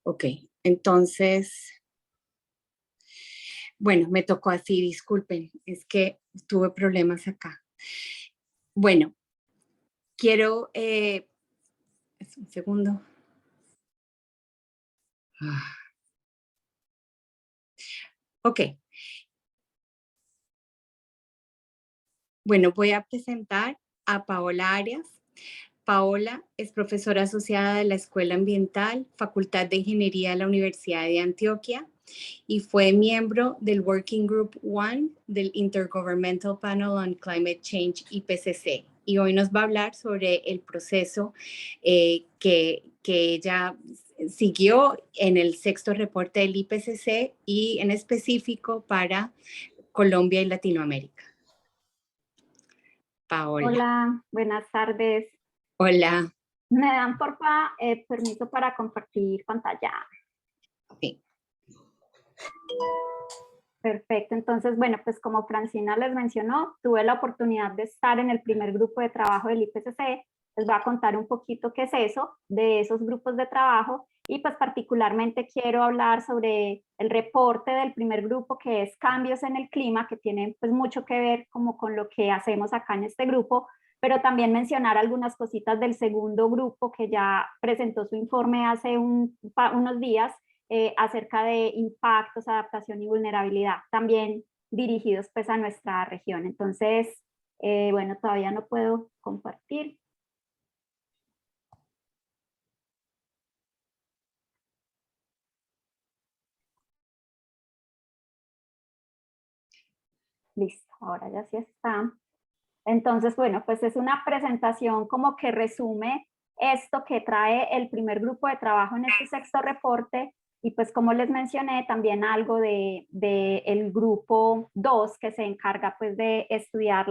Ok, entonces, bueno, me tocó así, disculpen, es que tuve problemas acá. Bueno, quiero, es un segundo. Ah, ok, bueno, voy a presentar a Paola Arias. Paola es profesora asociada de la Escuela Ambiental, Facultad de Ingeniería de la Universidad de Antioquia y fue miembro del Working Group One del Intergovernmental Panel on Climate Change IPCC. Y hoy nos va a hablar sobre el proceso que ella siguió en el sexto reporte del IPCC y en específico para Colombia y Latinoamérica. Paola. Hola, buenas tardes. Hola. ¿Me dan, porfa, permiso para compartir pantalla? Sí. Perfecto. Entonces, bueno, pues como Francina les mencionó, tuve la oportunidad de estar en el primer grupo de trabajo del IPCC. Les voy a contar un poquito qué es eso, de esos grupos de trabajo, y pues particularmente quiero hablar sobre el reporte del primer grupo, que es cambios en el clima, que tiene pues mucho que ver como con lo que hacemos acá en este grupo, pero también mencionar algunas cositas del segundo grupo que ya presentó su informe hace unos días, acerca de impactos, adaptación y vulnerabilidad, también dirigidos pues a nuestra región. Entonces, bueno, todavía no puedo compartir. Listo, ahora ya sí está. Entonces, bueno, pues es una presentación como que resume esto que trae el primer grupo de trabajo en este sexto reporte, y pues como les mencioné, también algo de el grupo 2 que se encarga pues de estudiar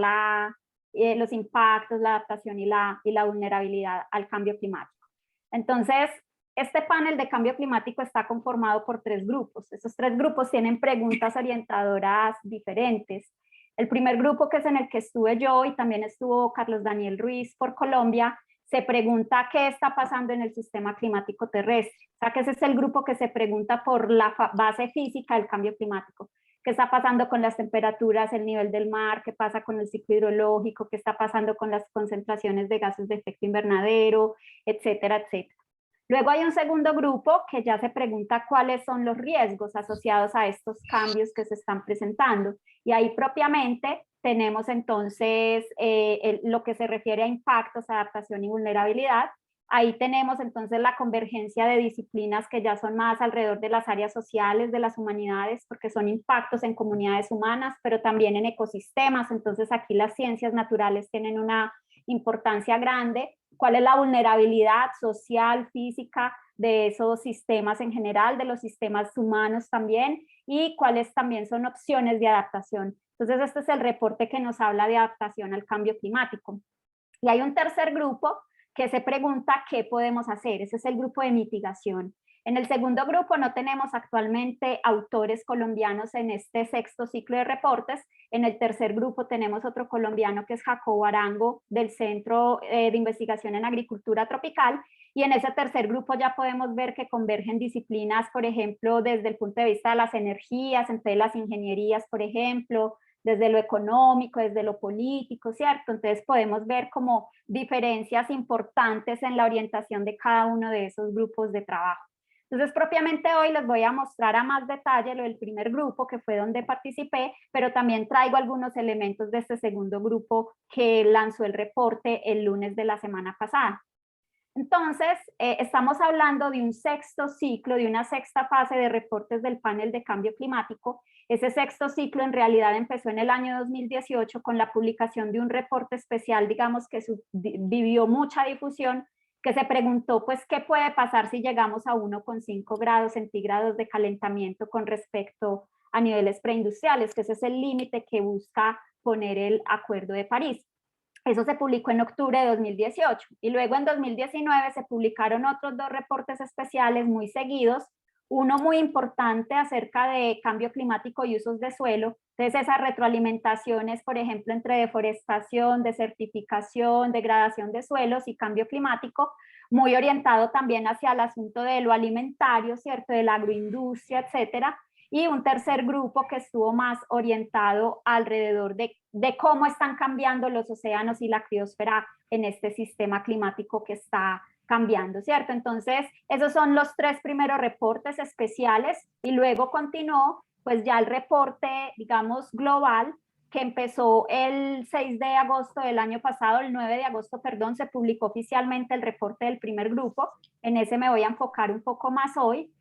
los impactos, la adaptación y la vulnerabilidad al cambio climático. Entonces, este panel de cambio climático está conformado por 3 grupos. Esos 3 grupos tienen preguntas orientadoras diferentes. El primer grupo, que es en el que estuve yo y también estuvo Carlos Daniel Ruiz por Colombia, se pregunta qué está pasando en el sistema climático terrestre. O sea, que ese es el grupo que se pregunta por la base física del cambio climático. ¿Qué está pasando con las temperaturas, el nivel del mar? ¿Qué pasa con el ciclo hidrológico? ¿Qué está pasando con las concentraciones de gases de efecto invernadero? Etcétera, etcétera. Luego hay un segundo grupo que ya se pregunta cuáles son los riesgos asociados a estos cambios que se están presentando. Y ahí propiamente tenemos entonces lo que se refiere a impactos, adaptación y vulnerabilidad. Ahí tenemos entonces la convergencia de disciplinas que ya son más alrededor de las áreas sociales, de las humanidades, porque son impactos en comunidades humanas, pero también en ecosistemas. Entonces aquí las ciencias naturales tienen una importancia grande. ¿Cuál es la vulnerabilidad social, física de esos sistemas en general, de los sistemas humanos también? Y cuáles también son opciones de adaptación. Entonces, este es el reporte que nos habla de adaptación al cambio climático. Y hay un tercer grupo que se pregunta qué podemos hacer. Ese es el grupo de mitigación. En el segundo grupo no tenemos actualmente autores colombianos en este sexto ciclo de reportes. En el tercer grupo tenemos otro colombiano que es Jacobo Arango del Centro de Investigación en Agricultura Tropical. Y en ese tercer grupo ya podemos ver que convergen disciplinas, por ejemplo, desde el punto de vista de las energías, entre las ingenierías, por ejemplo, desde lo económico, desde lo político, ¿cierto? Entonces podemos ver como diferencias importantes en la orientación de cada uno de esos grupos de trabajo. Entonces, propiamente hoy les voy a mostrar a más detalle lo del primer grupo, que fue donde participé, pero también traigo algunos elementos de este segundo grupo que lanzó el reporte el lunes de la semana pasada. Entonces, estamos hablando de un sexto ciclo, de una sexta fase de reportes del panel de cambio climático. Ese sexto ciclo en realidad empezó en el año 2018 con la publicación de un reporte especial, digamos, que vivió mucha difusión, que se preguntó, pues, ¿qué puede pasar si llegamos a 1,5 grados centígrados de calentamiento con respecto a niveles preindustriales? Que ese es el límite que busca poner el Acuerdo de París. Eso se publicó en octubre de 2018 y luego en 2019 se publicaron otros 2 reportes especiales muy seguidos, uno muy importante acerca de cambio climático y usos de suelo. Entonces esas retroalimentaciones, por ejemplo, entre deforestación, desertificación, degradación de suelos y cambio climático, muy orientado también hacia el asunto de lo alimentario, ¿cierto? De la agroindustria, etcétera. Y un tercer grupo que estuvo más orientado alrededor de cómo están cambiando los océanos y la criosfera en este sistema climático que está cambiando, ¿cierto? Entonces, esos son los 3 primeros reportes especiales y luego continuó, pues ya el reporte, digamos, global, que empezó el 6 de agosto del año pasado, el 9 de agosto, perdón, se publicó oficialmente el reporte del primer grupo. En ese me voy a enfocar un poco más hoy.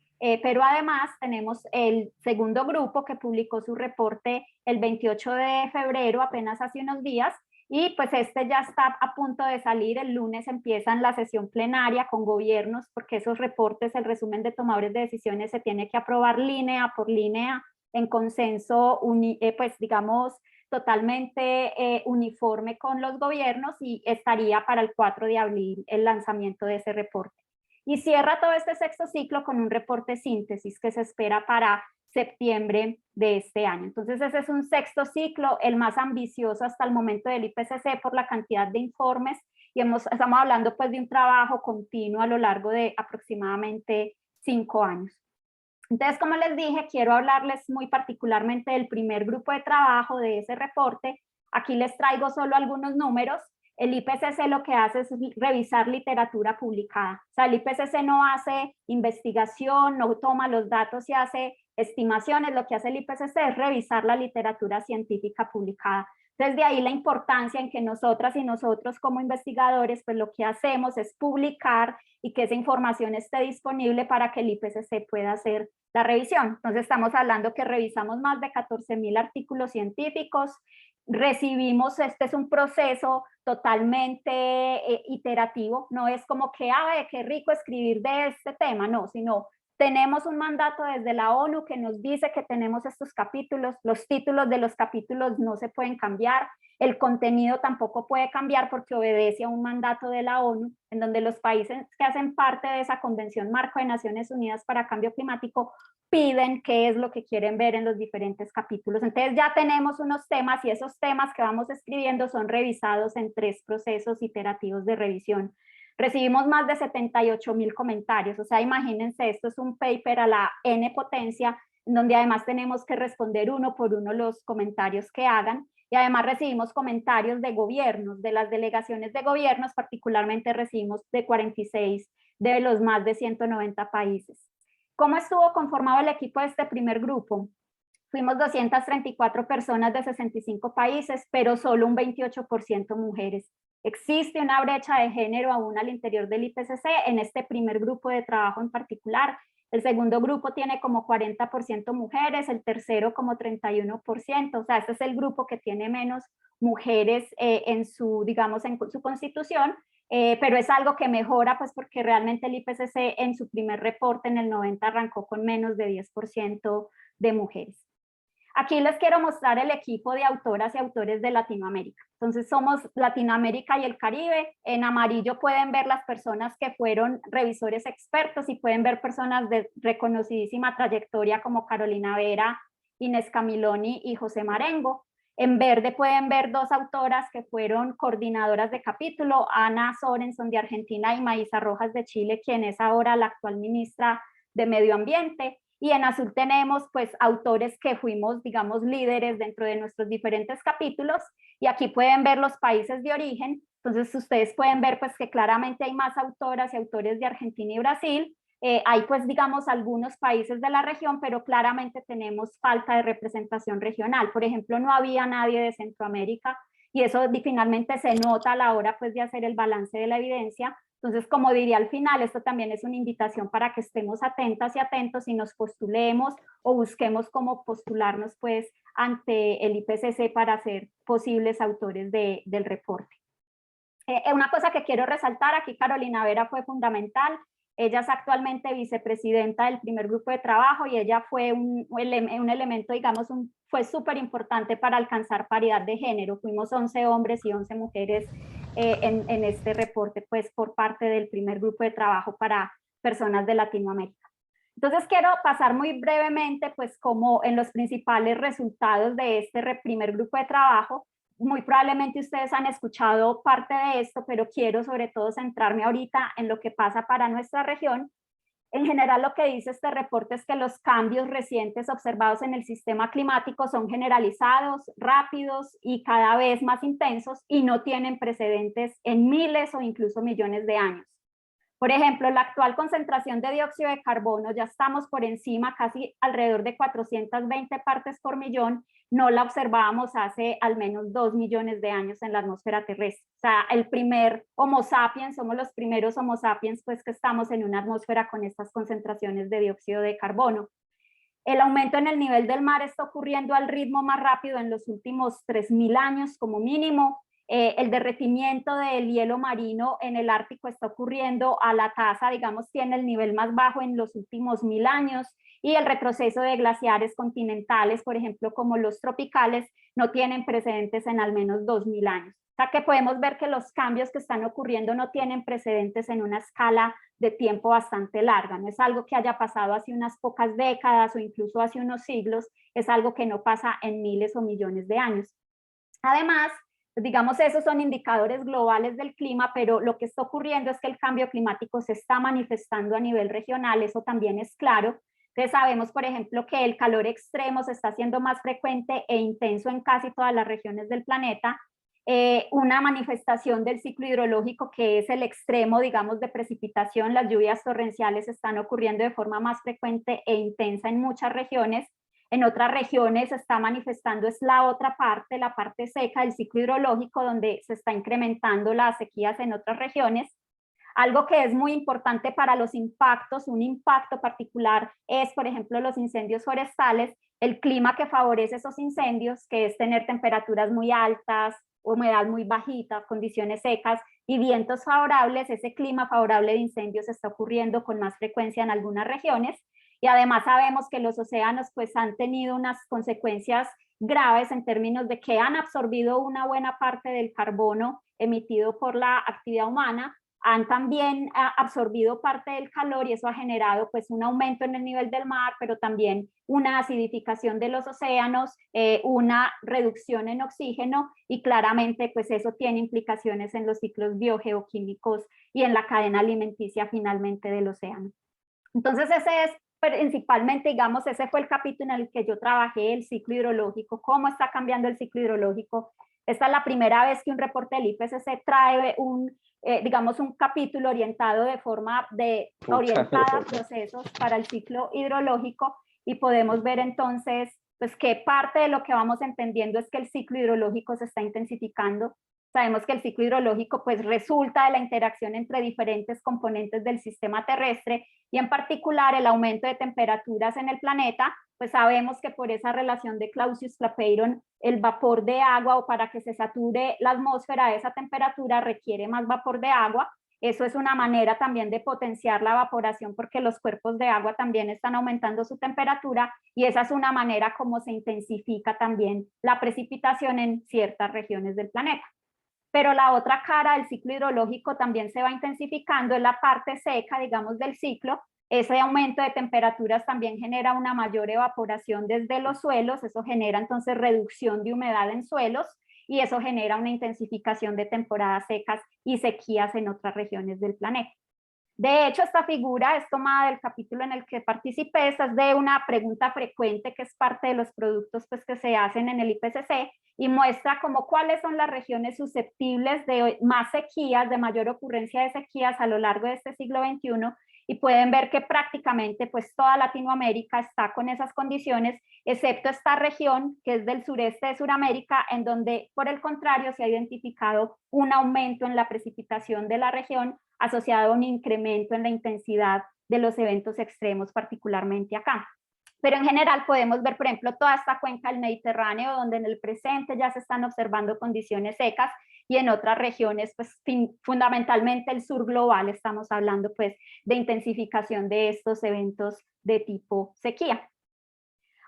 Pero además tenemos el segundo grupo que publicó su reporte el 28 de febrero, apenas hace unos días, y pues este ya está a punto de salir. El lunes empiezan la sesión plenaria con gobiernos, porque esos reportes, el resumen de tomadores de decisiones, se tiene que aprobar línea por línea en consenso, pues digamos, totalmente uniforme con los gobiernos, y estaría para el 4 de abril el lanzamiento de ese reporte. Y cierra todo este sexto ciclo con un reporte síntesis que se espera para septiembre de este año. Entonces ese es un sexto ciclo, el más ambicioso hasta el momento del IPCC por la cantidad de informes, y estamos hablando pues de un trabajo continuo a lo largo de aproximadamente 5 años. Entonces, como les dije, quiero hablarles muy particularmente del primer grupo de trabajo de ese reporte. Aquí les traigo solo algunos números. El IPCC lo que hace es revisar literatura publicada. O sea, el IPCC no hace investigación, no toma los datos y hace estimaciones. Lo que hace el IPCC es revisar la literatura científica publicada. Entonces, de ahí la importancia en que nosotras y nosotros como investigadores, pues lo que hacemos es publicar y que esa información esté disponible para que el IPCC pueda hacer la revisión. Entonces, estamos hablando que revisamos más de 14.000 artículos científicos, recibimos, este es un proceso totalmente iterativo, no es como que, ¡ay, qué rico escribir de este tema! No, sino tenemos un mandato desde la ONU que nos dice que tenemos estos capítulos, los títulos de los capítulos no se pueden cambiar, el contenido tampoco puede cambiar porque obedece a un mandato de la ONU, en donde los países que hacen parte de esa Convención Marco de Naciones Unidas para Cambio Climático piden qué es lo que quieren ver en los diferentes capítulos. Entonces ya tenemos unos temas, y esos temas que vamos escribiendo son revisados en 3 procesos iterativos de revisión. Recibimos más de 78.000 comentarios, o sea, imagínense, esto es un paper a la N potencia, en donde además tenemos que responder uno por uno los comentarios que hagan, y además recibimos comentarios de gobiernos, de las delegaciones de gobiernos, particularmente recibimos de 46 de los más de 190 países. ¿Cómo estuvo conformado el equipo de este primer grupo? Fuimos 234 personas de 65 países, pero solo un 28% mujeres. Existe una brecha de género aún al interior del IPCC en este primer grupo de trabajo en particular. El segundo grupo tiene como 40% mujeres, el tercero como 31%, o sea, este es el grupo que tiene menos mujeres en su, digamos, en su constitución, pero es algo que mejora, pues porque realmente el IPCC en su primer reporte en el 90 arrancó con menos de 10% de mujeres. Aquí les quiero mostrar el equipo de autoras y autores de Latinoamérica. Entonces somos Latinoamérica y el Caribe. En amarillo pueden ver las personas que fueron revisores expertos y pueden ver personas de reconocidísima trayectoria como Carolina Vera, Inés Camiloni y José Marengo. En verde pueden ver 2 autoras que fueron coordinadoras de capítulo, Ana Sorenson de Argentina y Maísa Rojas de Chile, quien es ahora la actual ministra de Medio Ambiente. Y en azul tenemos pues autores que fuimos, digamos, líderes dentro de nuestros diferentes capítulos, y aquí pueden ver los países de origen. Entonces ustedes pueden ver pues que claramente hay más autoras y autores de Argentina y Brasil. Hay pues digamos algunos países de la región, pero claramente tenemos falta de representación regional. Por ejemplo, no había nadie de Centroamérica, y eso finalmente se nota a la hora pues de hacer el balance de la evidencia. Entonces, como diría al final, esto también es una invitación para que estemos atentas y atentos y nos postulemos o busquemos cómo postularnos pues ante el IPCC para ser posibles autores del reporte. Una cosa que quiero resaltar, aquí Carolina Vera fue fundamental. Ella es actualmente vicepresidenta del primer grupo de trabajo, y ella fue un elemento, digamos, fue súper importante para alcanzar paridad de género. Fuimos 11 hombres y 11 mujeres en este reporte, pues por parte del primer grupo de trabajo para personas de Latinoamérica. Entonces quiero pasar muy brevemente, pues como en los principales resultados de este primer grupo de trabajo. Muy probablemente ustedes han escuchado parte de esto, pero quiero sobre todo centrarme ahorita en lo que pasa para nuestra región. En general, lo que dice este reporte es que los cambios recientes observados en el sistema climático son generalizados, rápidos y cada vez más intensos y no tienen precedentes en miles o incluso millones de años. Por ejemplo, la actual concentración de dióxido de carbono, ya estamos por encima, casi alrededor de 420 partes por millón, no la observábamos hace al menos 2 millones de años en la atmósfera terrestre. O sea, el primer Homo sapiens, somos los primeros Homo sapiens, pues que estamos en una atmósfera con estas concentraciones de dióxido de carbono. El aumento en el nivel del mar está ocurriendo al ritmo más rápido en los últimos 3.000 años como mínimo. El derretimiento del hielo marino en el Ártico está ocurriendo a la tasa, digamos, tiene el nivel más bajo en los últimos 1.000 años, y el retroceso de glaciares continentales, por ejemplo, como los tropicales, no tienen precedentes en al menos 2.000 años. O sea que podemos ver que los cambios que están ocurriendo no tienen precedentes en una escala de tiempo bastante larga. No es algo que haya pasado hace unas pocas décadas o incluso hace unos siglos, es algo que no pasa en miles o millones de años. Además, digamos, esos son indicadores globales del clima, pero lo que está ocurriendo es que el cambio climático se está manifestando a nivel regional, eso también es claro. Entonces sabemos, por ejemplo, que el calor extremo se está haciendo más frecuente e intenso en casi todas las regiones del planeta. Una manifestación del ciclo hidrológico que es el extremo, digamos, de precipitación, las lluvias torrenciales están ocurriendo de forma más frecuente e intensa en muchas regiones. En otras regiones se está manifestando es la otra parte, la parte seca del ciclo hidrológico, donde se está incrementando las sequías en otras regiones. Algo que es muy importante para los impactos, un impacto particular es, por ejemplo, los incendios forestales, el clima que favorece esos incendios, que es tener temperaturas muy altas, humedad muy bajita, condiciones secas y vientos favorables. Ese clima favorable de incendios está ocurriendo con más frecuencia en algunas regiones, y además sabemos que los océanos pues han tenido unas consecuencias graves en términos de que han absorbido una buena parte del carbono emitido por la actividad humana, han también absorbido parte del calor, y eso ha generado pues un aumento en el nivel del mar, pero también una acidificación de los océanos, una reducción en oxígeno, y claramente pues eso tiene implicaciones en los ciclos biogeoquímicos y en la cadena alimenticia finalmente del océano. Entonces ese es principalmente, digamos, ese fue el capítulo en el que yo trabajé, el ciclo hidrológico, cómo está cambiando el ciclo hidrológico. Esta es la primera vez que un reporte del IPCC trae digamos, un capítulo orientado de forma orientada a procesos para el ciclo hidrológico, y podemos ver entonces pues que parte de lo que vamos entendiendo es que el ciclo hidrológico se está intensificando. Sabemos que el ciclo hidrológico pues resulta de la interacción entre diferentes componentes del sistema terrestre, y en particular el aumento de temperaturas en el planeta. Pues sabemos que por esa relación de Clausius-Clapeyron, el vapor de agua, o para que se sature la atmósfera a esa temperatura, requiere más vapor de agua. Eso es una manera también de potenciar la evaporación, porque los cuerpos de agua también están aumentando su temperatura, y esa es una manera como se intensifica también la precipitación en ciertas regiones del planeta. Pero la otra cara del ciclo hidrológico también se va intensificando, es la parte seca, digamos, del ciclo. Ese aumento de temperaturas también genera una mayor evaporación desde los suelos, eso genera entonces reducción de humedad en suelos, y eso genera una intensificación de temporadas secas y sequías en otras regiones del planeta. De hecho, esta figura es tomada del capítulo en el que participé. Esta es de una pregunta frecuente que es parte de los productos pues, que se hacen en el IPCC, y muestra como cuáles son las regiones susceptibles de más sequías, de mayor ocurrencia de sequías a lo largo de este siglo XXI, y pueden ver que prácticamente pues toda Latinoamérica está con esas condiciones, excepto esta región que es del sureste de Sudamérica, en donde por el contrario se ha identificado un aumento en la precipitación de la región asociado a un incremento en la intensidad de los eventos extremos, particularmente acá. Pero en general podemos ver, por ejemplo, toda esta cuenca del Mediterráneo, donde en el presente ya se están observando condiciones secas, y en otras regiones, pues fundamentalmente el sur global, estamos hablando pues de intensificación de estos eventos de tipo sequía.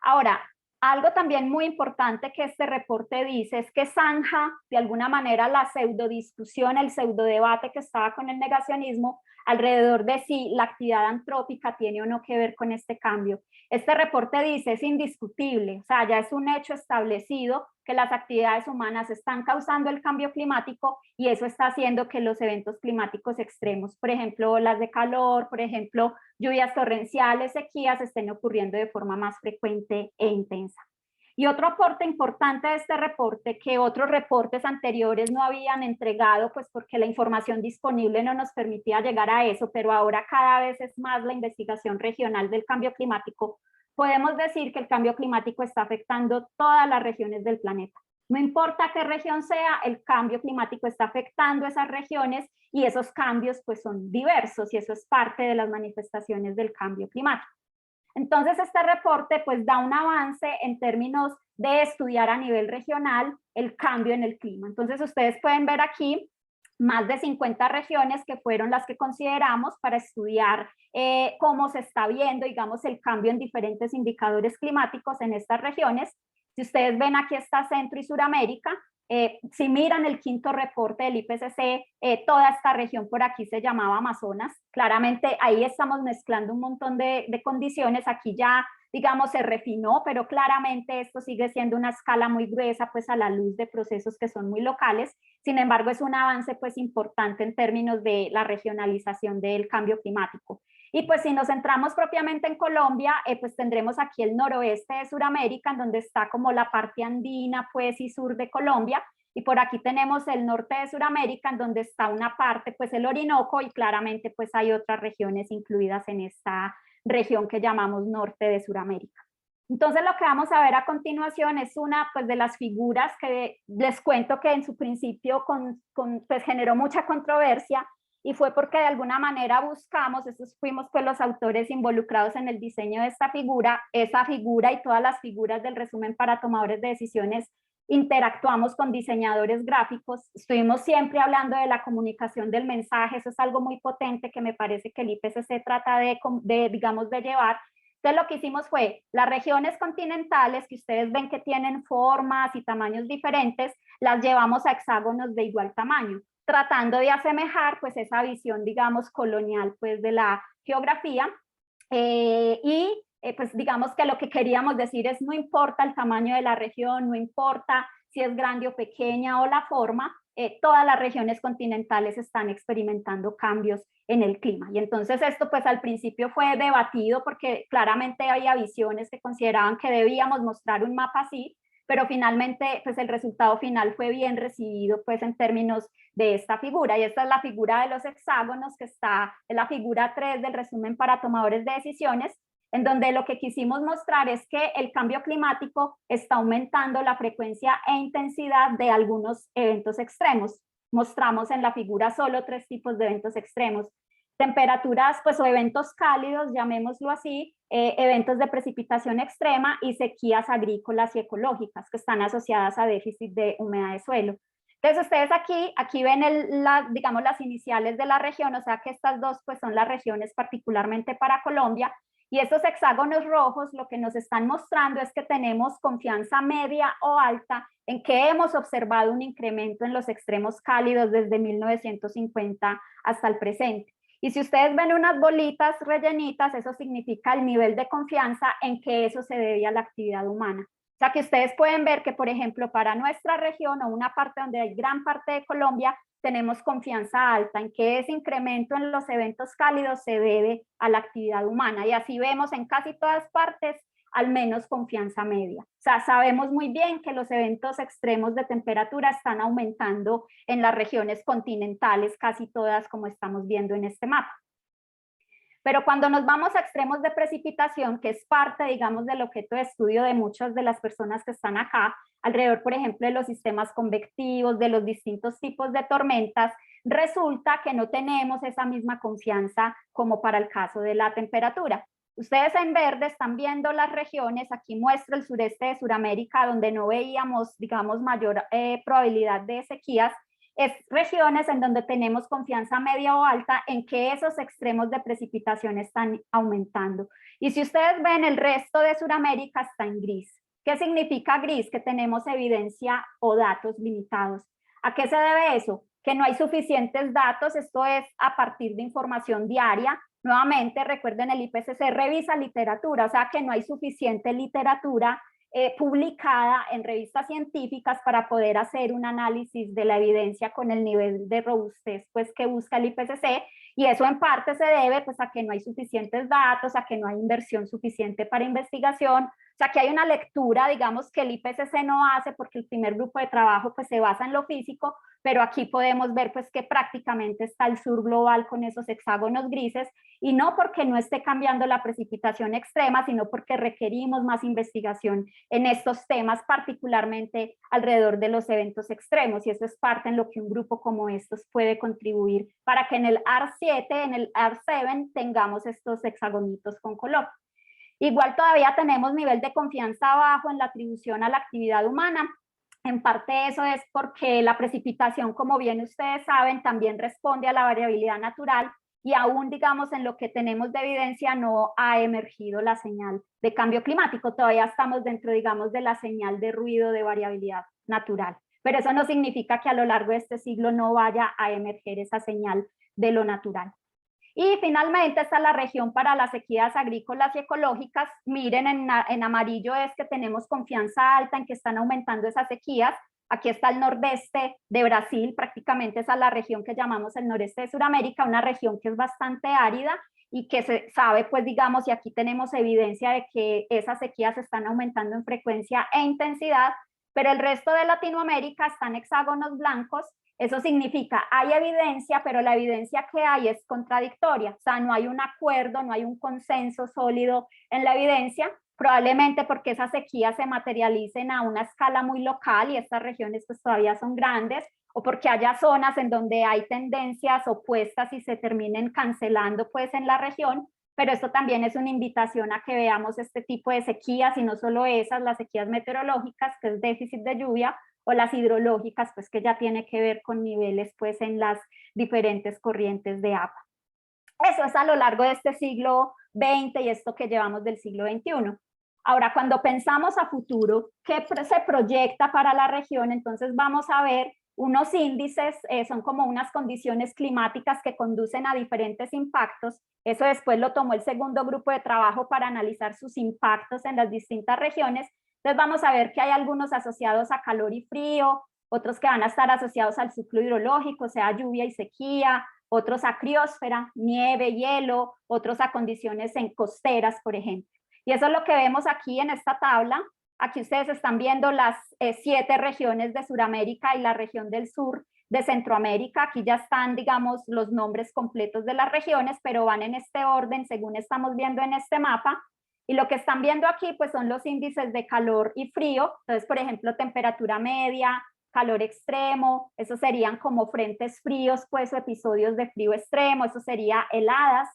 Ahora, algo también muy importante que este reporte dice es que zanja de alguna manera la pseudodiscusión, el pseudodebate que estaba con el negacionismo alrededor de si la actividad antrópica tiene o no que ver con este cambio. Este reporte dice, es indiscutible, o sea, ya es un hecho establecido que las actividades humanas están causando el cambio climático y eso está haciendo que los eventos climáticos extremos, por ejemplo, olas de calor, por ejemplo, lluvias torrenciales, sequías, estén ocurriendo de forma más frecuente e intensa. Y otro aporte importante de este reporte, que otros reportes anteriores no habían entregado, pues porque la información disponible no nos permitía llegar a eso, pero ahora cada vez es más la investigación regional del cambio climático, podemos decir que el cambio climático está afectando todas las regiones del planeta. No importa qué región sea, el cambio climático está afectando esas regiones y esos cambios pues son diversos y eso es parte de las manifestaciones del cambio climático. Entonces, este reporte pues da un avance en términos de estudiar a nivel regional el cambio en el clima. Entonces, ustedes pueden ver aquí más de 50 regiones que fueron las que consideramos para estudiar cómo se está viendo, digamos, el cambio en diferentes indicadores climáticos en estas regiones. Si ustedes ven, aquí está Centro y Suramérica. Si miran el quinto reporte del IPCC, toda esta región por aquí se llamaba Amazonas. Claramente ahí estamos mezclando un montón de condiciones. Aquí ya, digamos, se refinó, pero claramente esto sigue siendo una escala muy gruesa, pues a la luz de procesos que son muy locales. Sin embargo, es un avance pues importante en términos de la regionalización del cambio climático. Y pues si nos centramos propiamente en Colombia, pues tendremos aquí el noroeste de Sudamérica, en donde está como la parte andina pues y sur de Colombia, y por aquí tenemos el norte de Sudamérica, en donde está una parte pues el Orinoco, y claramente pues hay otras regiones incluidas en esta región que llamamos norte de Sudamérica. Entonces lo que vamos a ver a continuación es una pues, de las figuras que les cuento que en su principio pues, generó mucha controversia, y fue porque de alguna manera buscamos, estos fuimos pues los autores involucrados en el diseño de esta figura, esa figura y todas las figuras del resumen para tomadores de decisiones, interactuamos con diseñadores gráficos, estuvimos siempre hablando de la comunicación del mensaje, eso es algo muy potente que me parece que el IPCC trata digamos, de llevar. Entonces lo que hicimos fue, las regiones continentales que ustedes ven que tienen formas y tamaños diferentes, las llevamos a hexágonos de igual tamaño, tratando de asemejar pues esa visión, digamos, colonial pues de la geografía, pues digamos que lo que queríamos decir es no importa el tamaño de la región, no importa si es grande o pequeña o la forma, todas las regiones continentales están experimentando cambios en el clima. Y entonces esto pues al principio fue debatido porque claramente había visiones que consideraban que debíamos mostrar un mapa así, pero finalmente pues el resultado final fue bien recibido pues en términos de esta figura, y esta es la figura de los hexágonos que está en la figura 3 del resumen para tomadores de decisiones, en donde lo que quisimos mostrar es que el cambio climático está aumentando la frecuencia e intensidad de algunos eventos extremos. Mostramos en la figura solo 3 tipos de eventos extremos: temperaturas pues o eventos cálidos, llamémoslo así, eventos de precipitación extrema y sequías agrícolas y ecológicas que están asociadas a déficit de humedad de suelo. Entonces ustedes aquí ven digamos las iniciales de la región, o sea que estas dos pues son las regiones particularmente para Colombia, y estos hexágonos rojos lo que nos están mostrando es que tenemos confianza media o alta en que hemos observado un incremento en los extremos cálidos desde 1950 hasta el presente. Y si ustedes ven unas bolitas rellenitas, eso significa el nivel de confianza en que eso se debe a la actividad humana. O sea que ustedes pueden ver que, por ejemplo, para nuestra región o una parte donde hay gran parte de Colombia, tenemos confianza alta en que ese incremento en los eventos cálidos se debe a la actividad humana. Y así vemos en casi todas partes al menos confianza media. O sea, sabemos muy bien que los eventos extremos de temperatura están aumentando en las regiones continentales, casi todas como estamos viendo en este mapa. Pero cuando nos vamos a extremos de precipitación, que es parte, digamos, del objeto de estudio de muchas de las personas que están acá, alrededor, por ejemplo, de los sistemas convectivos, de los distintos tipos de tormentas, resulta que no tenemos esa misma confianza como para el caso de la temperatura. Ustedes en verde están viendo las regiones, aquí muestro el sureste de Sudamérica, donde no veíamos, digamos, mayor probabilidad de sequías, es regiones en donde tenemos confianza media o alta en que esos extremos de precipitación están aumentando. Y si ustedes ven, el resto de Sudamérica está en gris. ¿Qué significa gris? Que tenemos evidencia o datos limitados. ¿A qué se debe eso? que no hay suficientes datos, esto es a partir de información diaria. Nuevamente, recuerden, el IPCC revisa literatura, o sea que no hay suficiente literatura publicada en revistas científicas para poder hacer un análisis de la evidencia con el nivel de robustez pues, que busca el IPCC, y eso en parte se debe pues, a que no hay suficientes datos, a que no hay inversión suficiente para investigación. O sea, que hay una lectura, digamos, que el IPCC no hace porque el primer grupo de trabajo pues, se basa en lo físico, pero aquí podemos ver pues, que prácticamente está el sur global con esos hexágonos grises, y no porque no esté cambiando la precipitación extrema, sino porque requerimos más investigación en estos temas, particularmente alrededor de los eventos extremos, y eso es parte en lo que un grupo como estos puede contribuir para que en el AR7, en el AR7 tengamos estos hexagonitos con color. Igual todavía tenemos nivel de confianza bajo en la atribución a la actividad humana. En parte eso es porque la precipitación, como bien ustedes saben, también responde a la variabilidad natural, y aún, digamos, en lo que tenemos de evidencia no ha emergido la señal de cambio climático. Todavía estamos dentro, digamos, de la señal de ruido de variabilidad natural. Pero eso no significa que a lo largo de este siglo no vaya a emerger esa señal de lo natural. Y finalmente está la región para las sequías agrícolas y ecológicas. Miren, en amarillo es que tenemos confianza alta en que están aumentando esas sequías. Aquí está el nordeste de Brasil, prácticamente esa es la región que llamamos el noreste de Sudamérica, una región que es bastante árida y que se sabe, pues digamos, y aquí tenemos evidencia de que esas sequías están aumentando en frecuencia e intensidad, pero el resto de Latinoamérica están hexágonos blancos. Eso significa, hay evidencia, pero la evidencia que hay es contradictoria, o sea, no hay un acuerdo, no hay un consenso sólido en la evidencia, probablemente porque esas sequías se materialicen a una escala muy local y estas regiones pues todavía son grandes, o porque haya zonas en donde hay tendencias opuestas y se terminen cancelando pues en la región, pero esto también es una invitación a que veamos este tipo de sequías, y no solo esas, las sequías meteorológicas, que es déficit de lluvia, o las hidrológicas, pues que ya tiene que ver con niveles pues en las diferentes corrientes de agua. Eso es a lo largo de este siglo XX y esto que llevamos del siglo XXI. Ahora, cuando pensamos a futuro, ¿qué se proyecta para la región? Entonces vamos a ver unos índices, son como unas condiciones climáticas que conducen a diferentes impactos. Eso después lo tomó el segundo grupo de trabajo para analizar sus impactos en las distintas regiones. Entonces vamos a ver que hay algunos asociados a calor y frío, otros que van a estar asociados al ciclo hidrológico, o sea, lluvia y sequía, otros a criósfera, nieve, hielo, otros a condiciones en costeras, por ejemplo. Y eso es lo que vemos aquí en esta tabla. Aquí ustedes están viendo las 7 regiones de Sudamérica y la región del sur de Centroamérica. Aquí ya están, digamos, los nombres completos de las regiones, pero van en este orden según estamos viendo en este mapa. Y lo que están viendo aquí pues son los índices de calor y frío. Entonces, por ejemplo, temperatura media, calor extremo, esos serían como frentes fríos, pues, o episodios de frío extremo, eso sería heladas.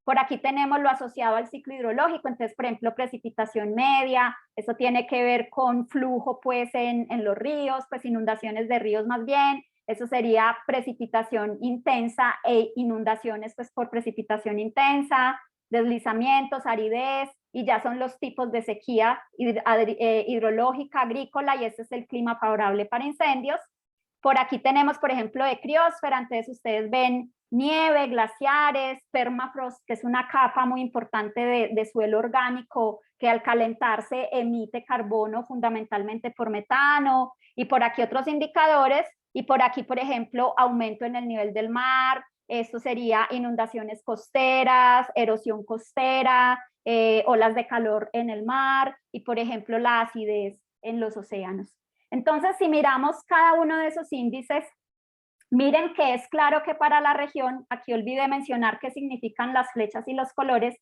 Por aquí tenemos lo asociado al ciclo hidrológico, entonces, por ejemplo, precipitación media, eso tiene que ver con flujo, pues, en los ríos, pues, inundaciones de ríos más bien, eso sería precipitación intensa e inundaciones, pues, por precipitación intensa, deslizamientos, aridez, y ya son los tipos de sequía hidrológica, agrícola, y este es el clima favorable para incendios. Por aquí tenemos, por ejemplo, de criósfera, entonces ustedes ven nieve, glaciares, permafrost, que es una capa muy importante de suelo orgánico que al calentarse emite carbono fundamentalmente por metano, y por aquí otros indicadores, y por aquí, por ejemplo, aumento en el nivel del mar. Esto sería inundaciones costeras, erosión costera, olas de calor en el mar y, por ejemplo, la acidez en los océanos. Entonces, si miramos cada uno de esos índices, miren que es claro que para la región, aquí olvidé mencionar qué significan las flechas y los colores.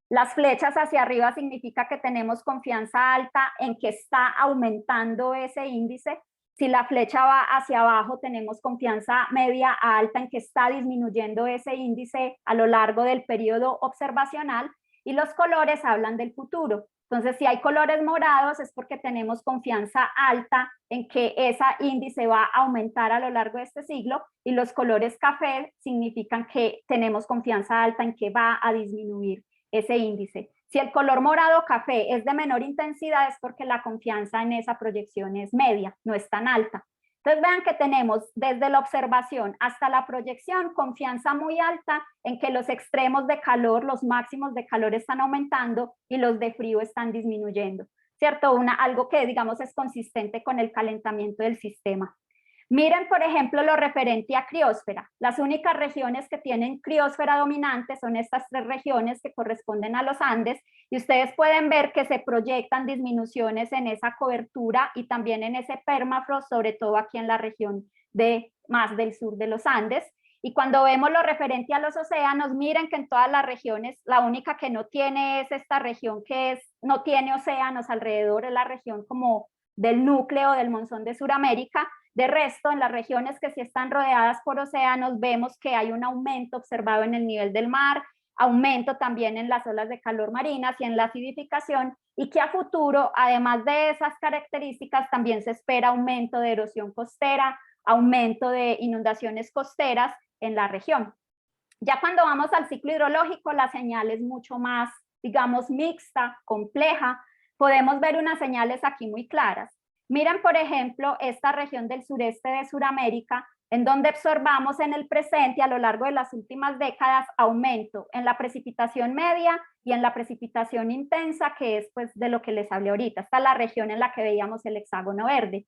Las flechas hacia arriba significa que tenemos confianza alta en que está aumentando ese índice. Si la flecha va hacia abajo, tenemos confianza media a alta en que está disminuyendo ese índice a lo largo del periodo observacional, y los colores hablan del futuro. Entonces, si hay colores morados es porque tenemos confianza alta en que ese índice va a aumentar a lo largo de este siglo, y los colores café significan que tenemos confianza alta en que va a disminuir ese índice. Si el color morado café es de menor intensidad es porque la confianza en esa proyección es media, no es tan alta. Entonces vean que tenemos desde la observación hasta la proyección confianza muy alta en que los extremos de calor, los máximos de calor están aumentando y los de frío están disminuyendo, ¿cierto? Algo que digamos es consistente con el calentamiento del sistema. Miren, por ejemplo, lo referente a criósfera. Las únicas regiones que tienen criósfera dominante son estas 3 regiones que corresponden a los Andes, y ustedes pueden ver que se proyectan disminuciones en esa cobertura y también en ese permafrost, sobre todo aquí en la región más del sur de los Andes. Y cuando vemos lo referente a los océanos, miren que en todas las regiones, la única que no tiene es esta región no tiene océanos alrededor, es la región como del núcleo del monzón de Sudamérica. De resto, en las regiones que sí están rodeadas por océanos, vemos que hay un aumento observado en el nivel del mar, aumento también en las olas de calor marinas y en la acidificación, y que a futuro, además de esas características, también se espera aumento de erosión costera, aumento de inundaciones costeras en la región. Ya cuando vamos al ciclo hidrológico, la señal es mucho más, digamos, mixta, compleja. Podemos ver unas señales aquí muy claras. Miren, por ejemplo, esta región del sureste de Sudamérica, en donde observamos en el presente, a lo largo de las últimas décadas, aumento en la precipitación media y en la precipitación intensa, que es pues de lo que les hablé ahorita. Esta es la región en la que veíamos el hexágono verde.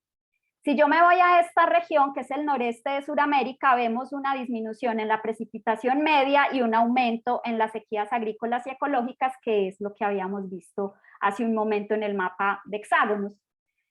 Si yo me voy a esta región, que es el noreste de Sudamérica, vemos una disminución en la precipitación media y un aumento en las sequías agrícolas y ecológicas, que es lo que habíamos visto hace un momento en el mapa de hexágonos.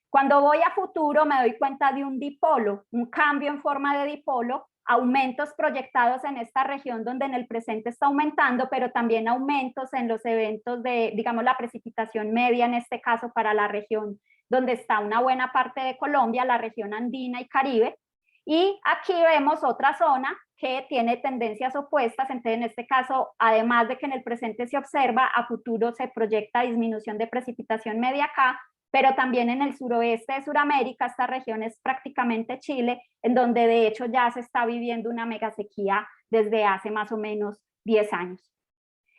Cuando voy a futuro me doy cuenta de un dipolo, un cambio en forma de dipolo, aumentos proyectados en esta región donde en el presente está aumentando, pero también aumentos en los eventos de, digamos, la precipitación media, en este caso para la región donde está una buena parte de Colombia, la región andina y Caribe. Y aquí vemos otra zona que tiene tendencias opuestas, entonces en este caso, además de que en el presente se observa, a futuro se proyecta disminución de precipitación media acá, pero también en el suroeste de Sudamérica, esta región es prácticamente Chile, en donde de hecho ya se está viviendo una megasequía desde hace más o menos 10 años.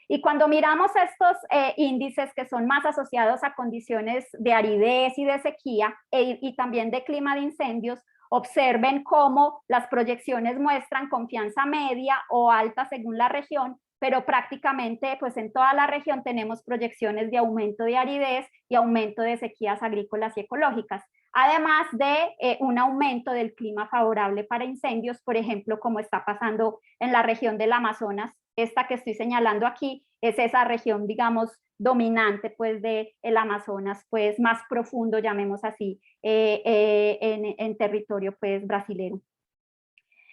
Y cuando miramos estos índices que son más asociados a condiciones de aridez y de sequía y también de clima de incendios, observen cómo las proyecciones muestran confianza media o alta según la región, pero prácticamente pues en toda la región tenemos proyecciones de aumento de aridez y aumento de sequías agrícolas y ecológicas, además de un aumento del clima favorable para incendios, por ejemplo, como está pasando en la región del Amazonas. Esta que estoy señalando aquí es esa región, digamos, dominante pues del Amazonas, pues más profundo, llamemos así, en territorio pues brasilero.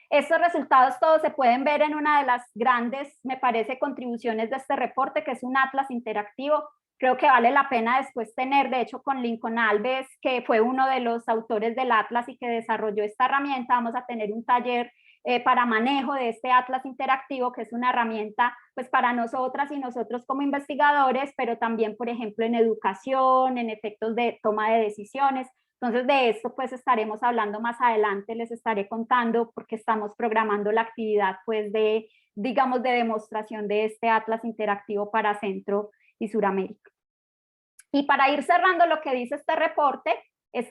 Estos resultados todos se pueden ver en una de las grandes, me parece, contribuciones de este reporte, que es un atlas interactivo. Creo que vale la pena después tener, de hecho, con Lincoln Alves, que fue uno de los autores del atlas y que desarrolló esta herramienta, vamos a tener un taller para manejo de este atlas interactivo, que es una herramienta pues para nosotras y nosotros como investigadores, pero también, por ejemplo, en educación, en efectos de toma de decisiones. Entonces de esto pues estaremos hablando más adelante, les estaré contando porque estamos programando la actividad pues de, digamos, de demostración de este atlas interactivo para Centro y Suramérica. Y para ir cerrando lo que dice este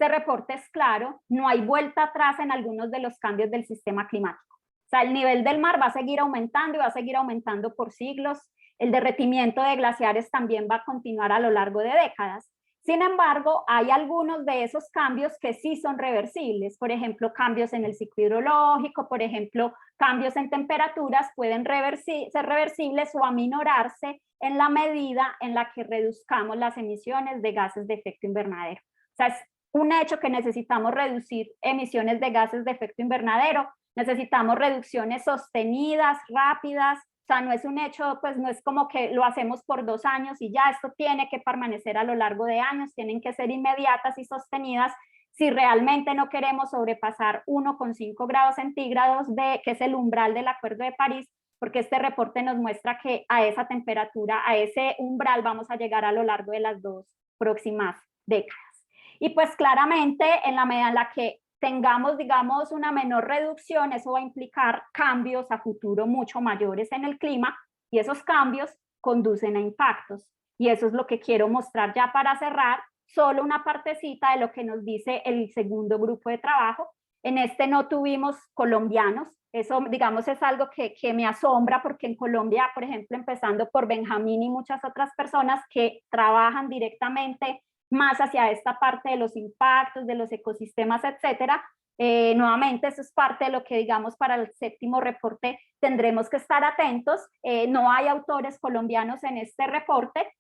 reporte es claro, no hay vuelta atrás en algunos de los cambios del sistema climático. O sea, el nivel del mar va a seguir aumentando y va a seguir aumentando por siglos. El derretimiento de glaciares también va a continuar a lo largo de décadas. Sin embargo, hay algunos de esos cambios que sí son reversibles, por ejemplo, cambios en el ciclo hidrológico, por ejemplo, cambios en temperaturas pueden ser reversibles o aminorarse en la medida en la que reduzcamos las emisiones de gases de efecto invernadero. O sea, es un hecho que necesitamos reducir emisiones de gases de efecto invernadero, necesitamos reducciones sostenidas, rápidas. O sea, no es un hecho, pues no es como que lo hacemos por 2 años y ya, esto tiene que permanecer a lo largo de años, tienen que ser inmediatas y sostenidas si realmente no queremos sobrepasar 1,5 grados centígrados, que es el umbral del Acuerdo de París, porque este reporte nos muestra que a esa temperatura, a ese umbral vamos a llegar a lo largo de las 2 próximas décadas. Y pues claramente en la medida en la que tengamos, digamos, una menor reducción, eso va a implicar cambios a futuro mucho mayores en el clima y esos cambios conducen a impactos. Y eso es lo que quiero mostrar ya para cerrar, solo una partecita de lo que nos dice el segundo grupo de trabajo, En este no tuvimos colombianos. Eso, digamos, es algo que me asombra porque en Colombia, por ejemplo, empezando por Benjamín y muchas otras personas que trabajan directamente más hacia esta parte de los impactos, de los ecosistemas, etcétera. Nuevamente, eso es parte de lo que, digamos, para el séptimo reporte tendremos que estar atentos. No hay autores colombianos en este reporte,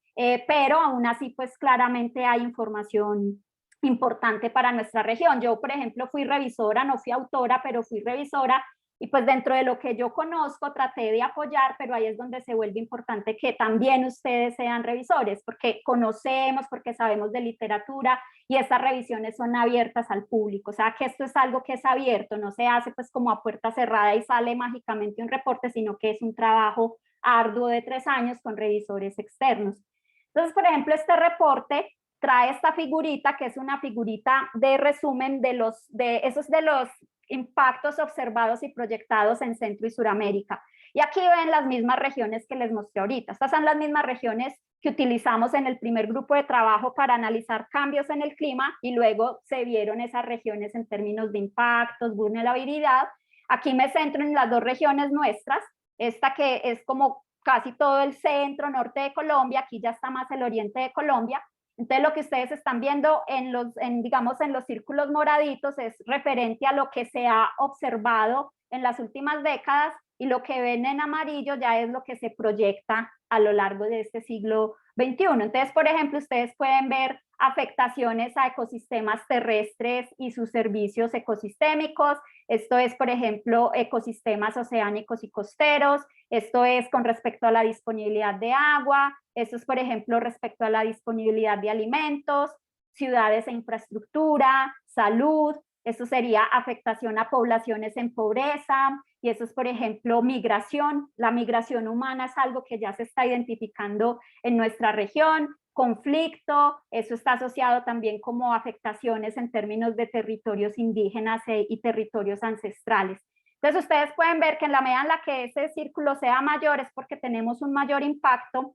pero aún así, pues claramente hay información importante para nuestra región. Yo, por ejemplo, fui revisora, no fui autora, pero fui revisora y pues dentro de lo que yo conozco traté de apoyar, pero ahí es donde se vuelve importante que también ustedes sean revisores, porque conocemos, porque sabemos de literatura y estas revisiones son abiertas al público, o sea que esto es algo que es abierto, no se hace pues como a puerta cerrada y sale mágicamente un reporte, sino que es un trabajo arduo de 3 años con revisores externos. Entonces, por ejemplo, este reporte trae esta figurita, que es una figurita de resumen de los impactos observados y proyectados en Centro y Suramérica. Y aquí ven las mismas regiones que les mostré ahorita. Estas son las mismas regiones que utilizamos en el primer grupo de trabajo para analizar cambios en el clima y luego se vieron esas regiones en términos de impactos, vulnerabilidad. Aquí me centro en las 2 regiones nuestras, esta que es como casi todo el centro, norte de Colombia, aquí ya está más el oriente de Colombia. Entonces lo que ustedes están viendo digamos, en los círculos moraditos es referente a lo que se ha observado en las últimas décadas y lo que ven en amarillo ya es lo que se proyecta a lo largo de este siglo XXI. Entonces, por ejemplo, ustedes pueden ver afectaciones a ecosistemas terrestres y sus servicios ecosistémicos. Esto es, por ejemplo, ecosistemas oceánicos y costeros. Esto es con respecto a la disponibilidad de agua. Esto es, por ejemplo, respecto a la disponibilidad de alimentos, ciudades e infraestructura, salud. Esto sería afectación a poblaciones en pobreza. Y eso es, por ejemplo, migración. La migración humana es algo que ya se está identificando en nuestra región. Conflicto, eso está asociado también como afectaciones en términos de territorios indígenas y territorios ancestrales. Entonces ustedes pueden ver que en la medida en la que ese círculo sea mayor es porque tenemos un mayor impacto.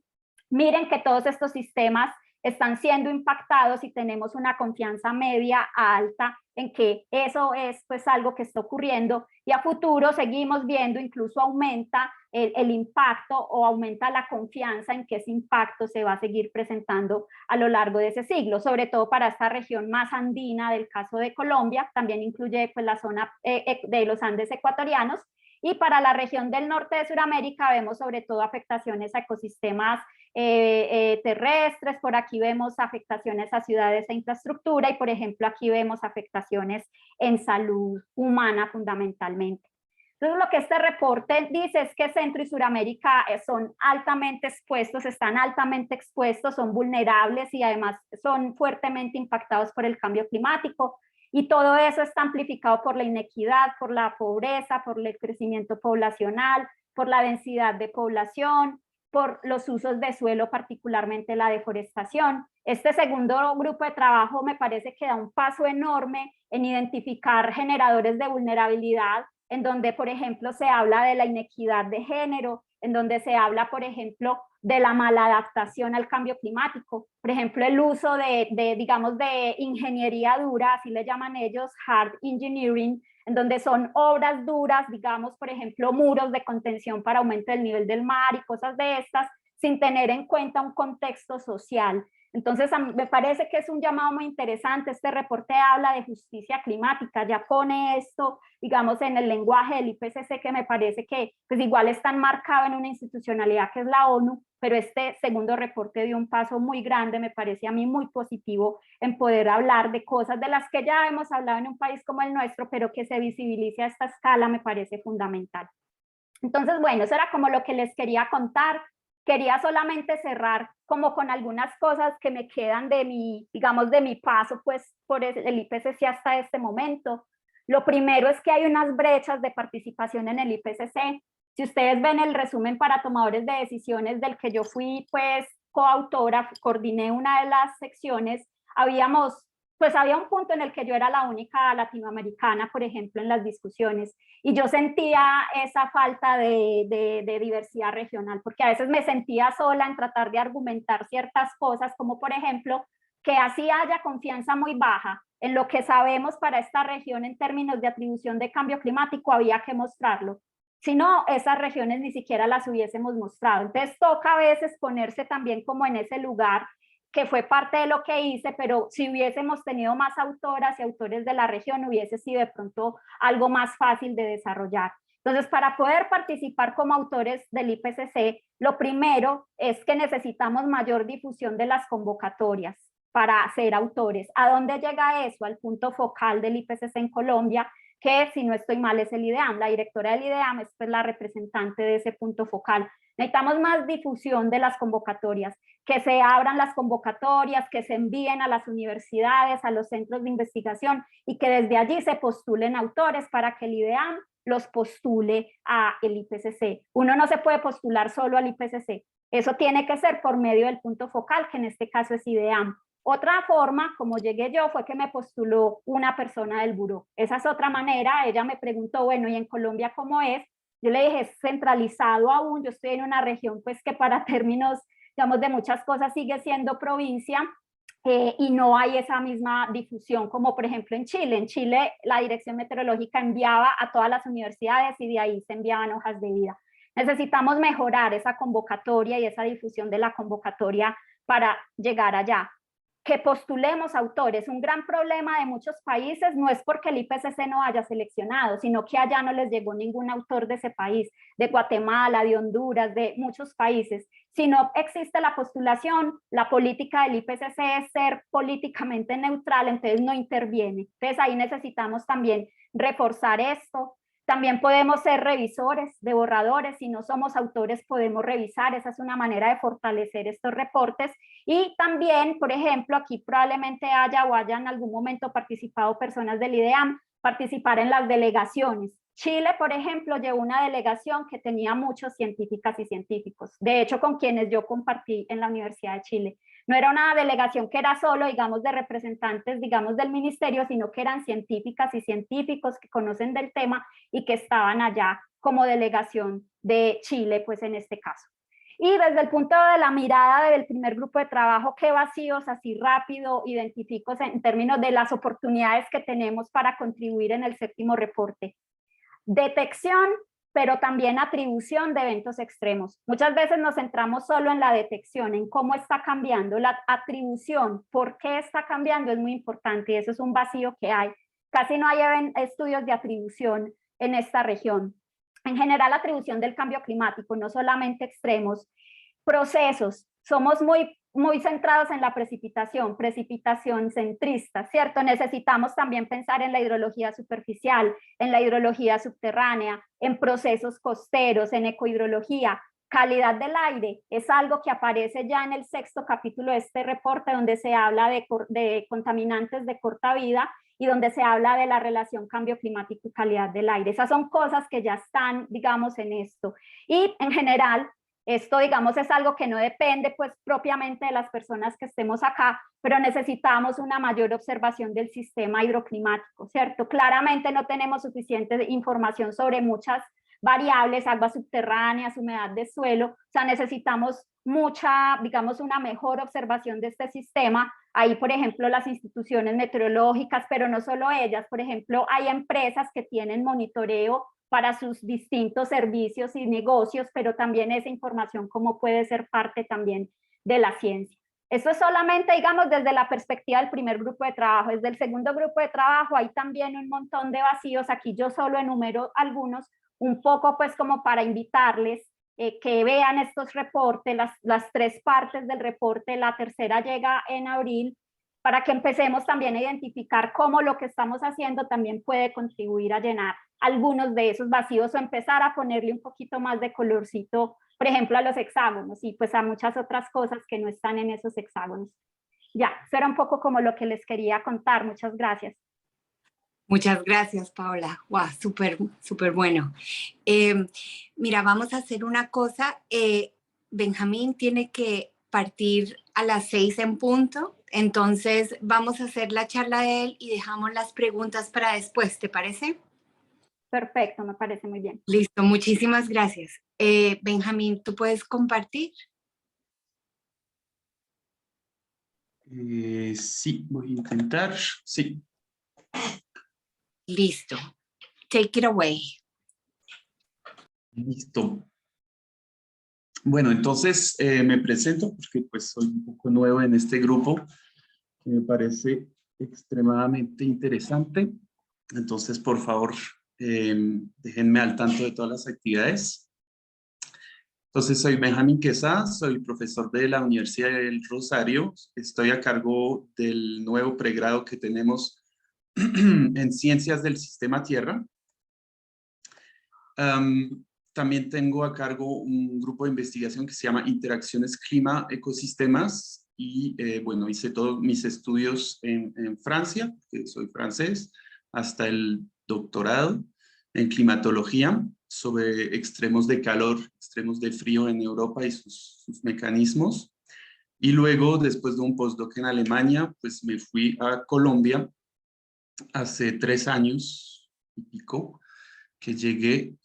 Miren que todos estos sistemas están siendo impactados y tenemos una confianza media a alta en que eso es pues algo que está ocurriendo y a futuro seguimos viendo incluso aumenta el impacto o aumenta la confianza en que ese impacto se va a seguir presentando a lo largo de ese siglo, sobre todo para esta región más andina del caso de Colombia, también incluye pues la zona de los Andes ecuatorianos y para la región del norte de Sudamérica vemos sobre todo afectaciones a ecosistemas terrestres, por aquí vemos afectaciones a ciudades e infraestructura y por ejemplo aquí vemos afectaciones en salud humana fundamentalmente. Entonces lo que este reporte dice es que Centro y Suramérica son altamente expuestos, están altamente expuestos, son vulnerables y además son fuertemente impactados por el cambio climático y todo eso está amplificado por la inequidad, por la pobreza, por el crecimiento poblacional, por la densidad de población, por los usos de suelo, particularmente la deforestación. Este segundo grupo de trabajo me parece que da un paso enorme en identificar generadores de vulnerabilidad, en donde, por ejemplo, se habla de la inequidad de género, en donde se habla, por ejemplo, de la maladaptación al cambio climático. Por ejemplo, el uso digamos, de ingeniería dura, así le llaman ellos, hard engineering, en donde son obras duras, digamos, por ejemplo, muros de contención para aumento del nivel del mar y cosas de estas, sin tener en cuenta un contexto social. Entonces, me parece que es un llamado muy interesante. Este reporte habla de justicia climática, ya pone esto, digamos, en el lenguaje del IPCC, que me parece que pues igual está enmarcado en una institucionalidad que es la ONU, pero este segundo reporte dio un paso muy grande, me parece a mí muy positivo en poder hablar de cosas de las que ya hemos hablado en un país como el nuestro, pero que se visibilice a esta escala me parece fundamental. Entonces, bueno, eso era como lo que les quería contar. Quería solamente cerrar como con algunas cosas que me quedan de mi, digamos, de mi paso pues por el IPCC hasta este momento. Lo primero es que hay unas brechas de participación en el IPCC. Si ustedes ven el resumen para tomadores de decisiones del que yo fui pues coautora, coordiné una de las secciones, había un punto en el que yo era la única latinoamericana, por ejemplo, en las discusiones, y yo sentía esa falta de diversidad regional, porque a veces me sentía sola en tratar de argumentar ciertas cosas, como por ejemplo, que así haya confianza muy baja en lo que sabemos para esta región en términos de atribución de cambio climático, había que mostrarlo. Si no, esas regiones ni siquiera las hubiésemos mostrado. Entonces toca a veces ponerse también como en ese lugar, que fue parte de lo que hice, pero si hubiésemos tenido más autoras y autores de la región, hubiese sido de pronto algo más fácil de desarrollar. Entonces, para poder participar como autores del IPCC, lo primero es que necesitamos mayor difusión de las convocatorias para ser autores. ¿A dónde llega eso? Al punto focal del IPCC en Colombia, que si no estoy mal es el IDEAM. La directora del IDEAM es pues la representante de ese punto focal. Necesitamos más difusión de las convocatorias, que se abran las convocatorias, que se envíen a las universidades, a los centros de investigación y que desde allí se postulen autores para que el IDEAM los postule a el IPCC. Uno no se puede postular solo al IPCC, eso tiene que ser por medio del punto focal, que en este caso es IDEAM. Otra forma, como llegué yo, fue que me postuló una persona del buró. Esa es otra manera. Ella me preguntó, bueno, ¿y en Colombia cómo es? Yo le dije, es centralizado aún. Yo estoy en una región, pues, que para términos, digamos, de muchas cosas sigue siendo provincia, y no hay esa misma difusión como, por ejemplo, en Chile. En Chile, la Dirección Meteorológica enviaba a todas las universidades y de ahí se enviaban hojas de vida. Necesitamos mejorar esa convocatoria y esa difusión de la convocatoria para llegar allá. Que postulemos autores. Un gran problema de muchos países no es porque el IPCC no haya seleccionado, sino que allá no les llegó ningún autor de ese país, de Guatemala, de Honduras, de muchos países. Si no existe la postulación, la política del IPCC es ser políticamente neutral, entonces no interviene. Entonces ahí necesitamos también reforzar esto. También podemos ser revisores de borradores, si no somos autores podemos revisar, esa es una manera de fortalecer estos reportes. Y también, por ejemplo, aquí probablemente haya o hayan en algún momento participado personas del IDEAM, participar en las delegaciones. Chile, por ejemplo, llevó una delegación que tenía muchos científicas y científicos, de hecho con quienes yo compartí en la Universidad de Chile. No era una delegación que era solo, digamos, de representantes, digamos, del ministerio, sino que eran científicas y científicos que conocen del tema y que estaban allá como delegación de Chile, pues en este caso. Y desde el punto de la mirada del primer grupo de trabajo, ¿qué vacíos así rápido identifico en términos de las oportunidades que tenemos para contribuir en el séptimo reporte? Detección, pero también atribución de eventos extremos. Muchas veces nos centramos solo en la detección, en cómo está cambiando. La atribución, por qué está cambiando, es muy importante y eso es un vacío que hay. Casi no hay estudios de atribución en esta región. En general, la atribución del cambio climático, no solamente extremos. Procesos, somos muy centrados en la precipitación centrista, ¿cierto? Necesitamos también pensar en la hidrología superficial, en la hidrología subterránea, en procesos costeros, en ecohidrología. Calidad del aire es algo que aparece ya en el sexto capítulo de este reporte, donde se habla de contaminantes de corta vida y donde se habla de la relación cambio climático y calidad del aire. Esas son cosas que ya están, digamos, en esto. Y en general, esto, digamos, es algo que no depende pues propiamente de las personas que estemos acá, pero necesitamos una mayor observación del sistema hidroclimático, ¿cierto? Claramente no tenemos suficiente información sobre muchas variables, aguas subterráneas, humedad de suelo, o sea, necesitamos mucha, digamos, una mejor observación de este sistema. Ahí, por ejemplo, las instituciones meteorológicas, pero no solo ellas, por ejemplo, hay empresas que tienen monitoreo para sus distintos servicios y negocios, pero también esa información como puede ser parte también de la ciencia. Esto es solamente, digamos, desde la perspectiva del primer grupo de trabajo. Desde el segundo grupo de trabajo hay también un montón de vacíos. Aquí yo solo enumero algunos, un poco pues como para invitarles que vean estos reportes, las tres partes del reporte. La tercera llega en abril, para que empecemos también a identificar cómo lo que estamos haciendo también puede contribuir a llenar algunos de esos vacíos o empezar a ponerle un poquito más de colorcito, por ejemplo, a los hexágonos y pues a muchas otras cosas que no están en esos hexágonos. Ya, eso era un poco como lo que les quería contar. Muchas gracias. Muchas gracias, Paola. Wow, súper, súper bueno. Mira, vamos a hacer una cosa. Benjamín tiene que partir a las 6 en punto, entonces vamos a hacer la charla de él y dejamos las preguntas para después, ¿te parece? Perfecto, me parece muy bien. Listo, muchísimas gracias. Benjamín, ¿tú puedes compartir? Sí, voy a intentar. Sí, Listo. Take it away. Listo. Bueno, entonces me presento porque pues soy un poco nuevo en este grupo que me parece extremadamente interesante. Entonces, por favor, déjenme al tanto de todas las actividades. Entonces, soy Benjamín Quesada, soy profesor de la Universidad del Rosario. Estoy a cargo del nuevo pregrado que tenemos en Ciencias del Sistema Tierra. También tengo a cargo un grupo de investigación que se llama Interacciones Clima-Ecosistemas y bueno, hice todos mis estudios en Francia, que soy francés, hasta el doctorado en climatología sobre extremos de calor, extremos de frío en Europa y sus mecanismos. Y luego, después de un postdoc en Alemania, pues me fui a Colombia hace 3 años y pico, que llegué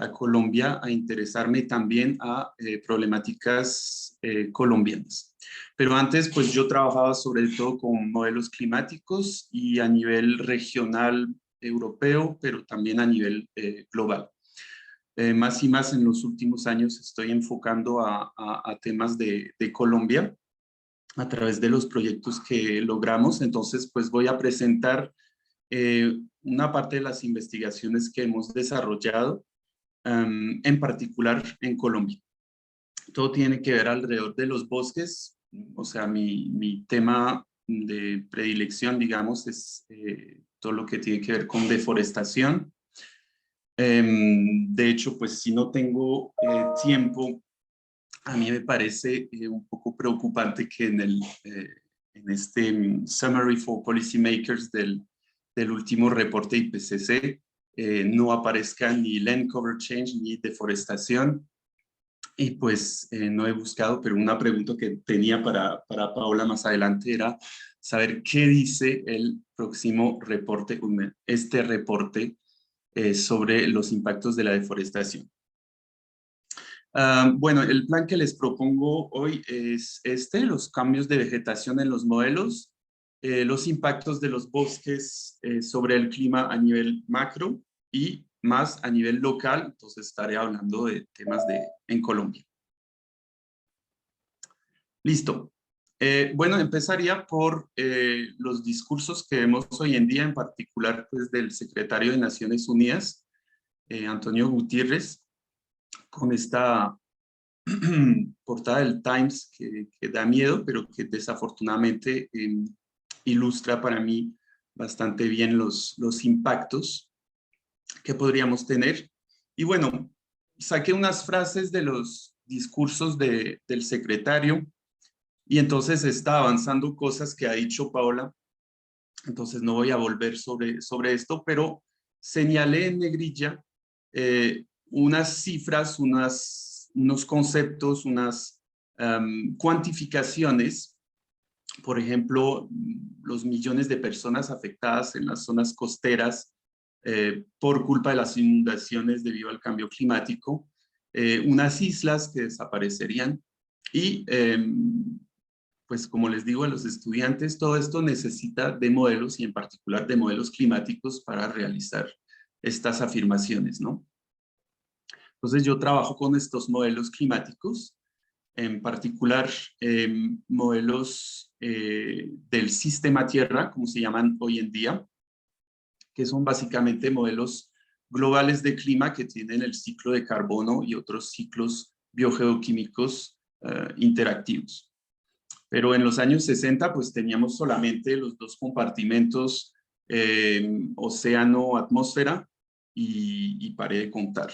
a Colombia a interesarme también a problemáticas colombianas. Pero antes, pues yo trabajaba sobre todo con modelos climáticos y a nivel regional europeo, pero también a nivel global. Más y más en los últimos años estoy enfocando a temas de Colombia a través de los proyectos que logramos. Entonces, pues voy a presentar una parte de las investigaciones que hemos desarrollado, en particular en Colombia. Todo tiene que ver alrededor de los bosques, o sea, mi tema de predilección, digamos, es todo lo que tiene que ver con deforestación. De hecho, pues si no tengo tiempo, a mí me parece un poco preocupante que en este Summary for Policymakers del último reporte IPCC no aparezca ni land cover change ni deforestación. Y pues no he buscado, pero una pregunta que tenía para Paola más adelante era saber qué dice el próximo reporte, este reporte sobre los impactos de la deforestación. Bueno, el plan que les propongo hoy es los cambios de vegetación en los modelos, los impactos de los bosques sobre el clima a nivel macro y más a nivel local. Entonces estaré hablando de temas en Colombia. Listo. Bueno, empezaría por los discursos que vemos hoy en día, en particular pues, del secretario de Naciones Unidas, Antonio Gutiérrez, con esta portada del Times que da miedo, pero que desafortunadamente ilustra para mí bastante bien los impactos que podríamos tener. Y bueno, saqué unas frases de los discursos del secretario y entonces está avanzando cosas que ha dicho Paola, entonces no voy a volver sobre esto, pero señalé en negrilla unas cifras, unos conceptos, unas cuantificaciones, por ejemplo, los millones de personas afectadas en las zonas costeras por culpa de las inundaciones debido al cambio climático, unas islas que desaparecerían y pues como les digo a los estudiantes, todo esto necesita de modelos y en particular de modelos climáticos para realizar estas afirmaciones, ¿no? Entonces yo trabajo con estos modelos climáticos, en particular modelos del sistema Tierra, como se llaman hoy en día, que son básicamente modelos globales de clima que tienen el ciclo de carbono y otros ciclos biogeoquímicos interactivos. Pero en los años 60 pues teníamos solamente los dos compartimentos, océano-atmósfera, y paré de contar.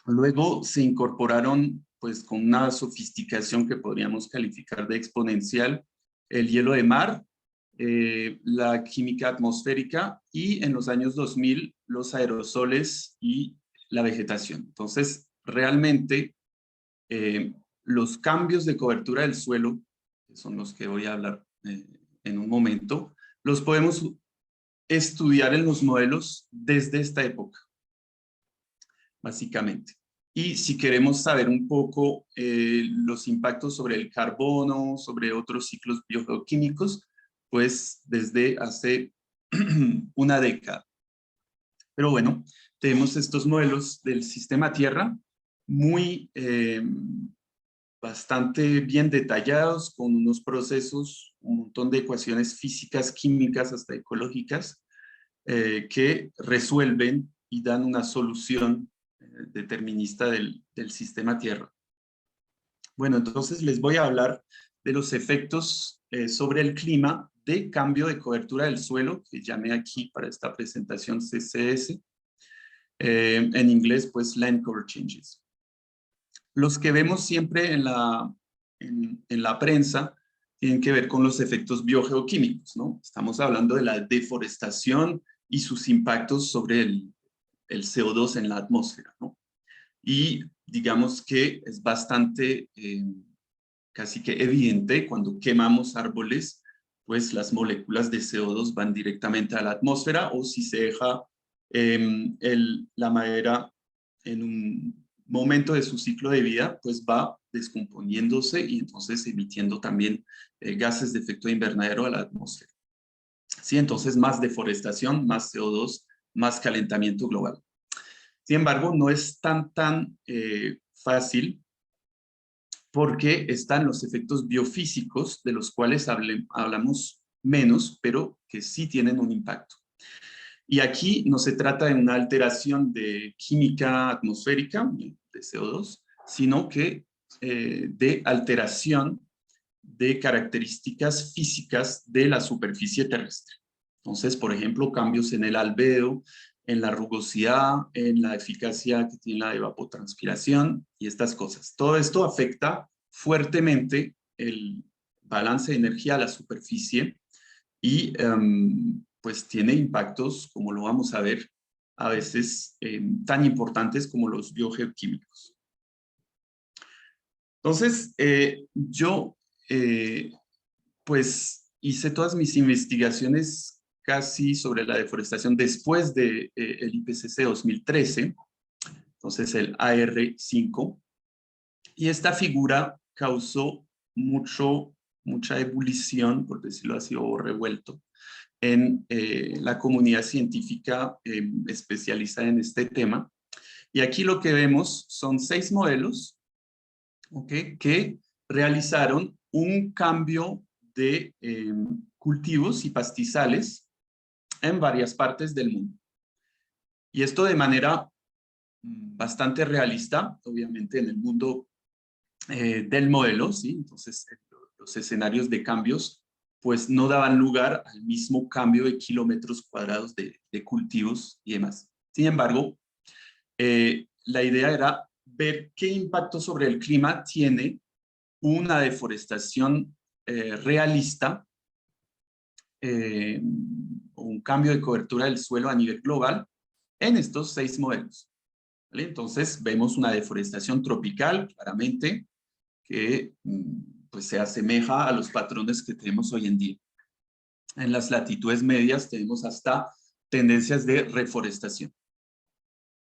Luego se incorporaron pues con una sofisticación que podríamos calificar de exponencial el hielo de mar, la química atmosférica y en los años 2000 los aerosoles y la vegetación. Entonces realmente los cambios de cobertura del suelo, que son los que voy a hablar en un momento, los podemos estudiar en los modelos desde esta época, básicamente. Y si queremos saber un poco los impactos sobre el carbono, sobre otros ciclos biogeoquímicos, pues desde hace una década. Pero bueno, tenemos estos modelos del sistema Tierra muy bastante bien detallados, con unos procesos, un montón de ecuaciones físicas, químicas, hasta ecológicas, que resuelven y dan una solución determinista del sistema Tierra. Bueno, entonces les voy a hablar de los efectos sobre el clima de cambio de cobertura del suelo, que llamé aquí para esta presentación CCS, en inglés pues Land Cover Changes. Los que vemos siempre en la prensa tienen que ver con los efectos biogeoquímicos, ¿no? Estamos hablando de la deforestación y sus impactos sobre el CO2 en la atmósfera, ¿no? Y digamos que es bastante, casi que evidente, cuando quemamos árboles, pues las moléculas de CO2 van directamente a la atmósfera, o si se deja la madera en un momento de su ciclo de vida, pues va descomponiéndose y entonces emitiendo también gases de efecto invernadero a la atmósfera. Sí, entonces más deforestación, más CO2, más calentamiento global. Sin embargo, no es tan fácil, porque están los efectos biofísicos, de los cuales hablamos menos, pero que sí tienen un impacto. Y aquí no se trata de una alteración de química atmosférica, de CO2, sino que de alteración de características físicas de la superficie terrestre. Entonces, por ejemplo, cambios en el albedo, en la rugosidad, en la eficacia que tiene la evapotranspiración y estas cosas. Todo esto afecta fuertemente el balance de energía a la superficie y pues tiene impactos, como lo vamos a ver, a veces tan importantes como los biogeoquímicos. Entonces, yo pues hice todas mis investigaciones casi sobre la deforestación después de el IPCC 2013, entonces el AR5, y esta figura causó mucha ebullición, por decirlo así, o revuelto, en la comunidad científica especializada en este tema. Y aquí lo que vemos son 6 modelos, ¿okay?, que realizaron un cambio de cultivos y pastizales en varias partes del mundo. Y esto de manera bastante realista, obviamente en el mundo del modelo, ¿sí? Entonces los escenarios de cambios pues no daban lugar al mismo cambio de kilómetros cuadrados de cultivos y demás. Sin embargo, la idea era ver qué impacto sobre el clima tiene una deforestación realista, un cambio de cobertura del suelo a nivel global en estos 6 modelos. ¿Vale? Entonces vemos una deforestación tropical, claramente, que pues se asemeja a los patrones que tenemos hoy en día. En las latitudes medias tenemos hasta tendencias de reforestación.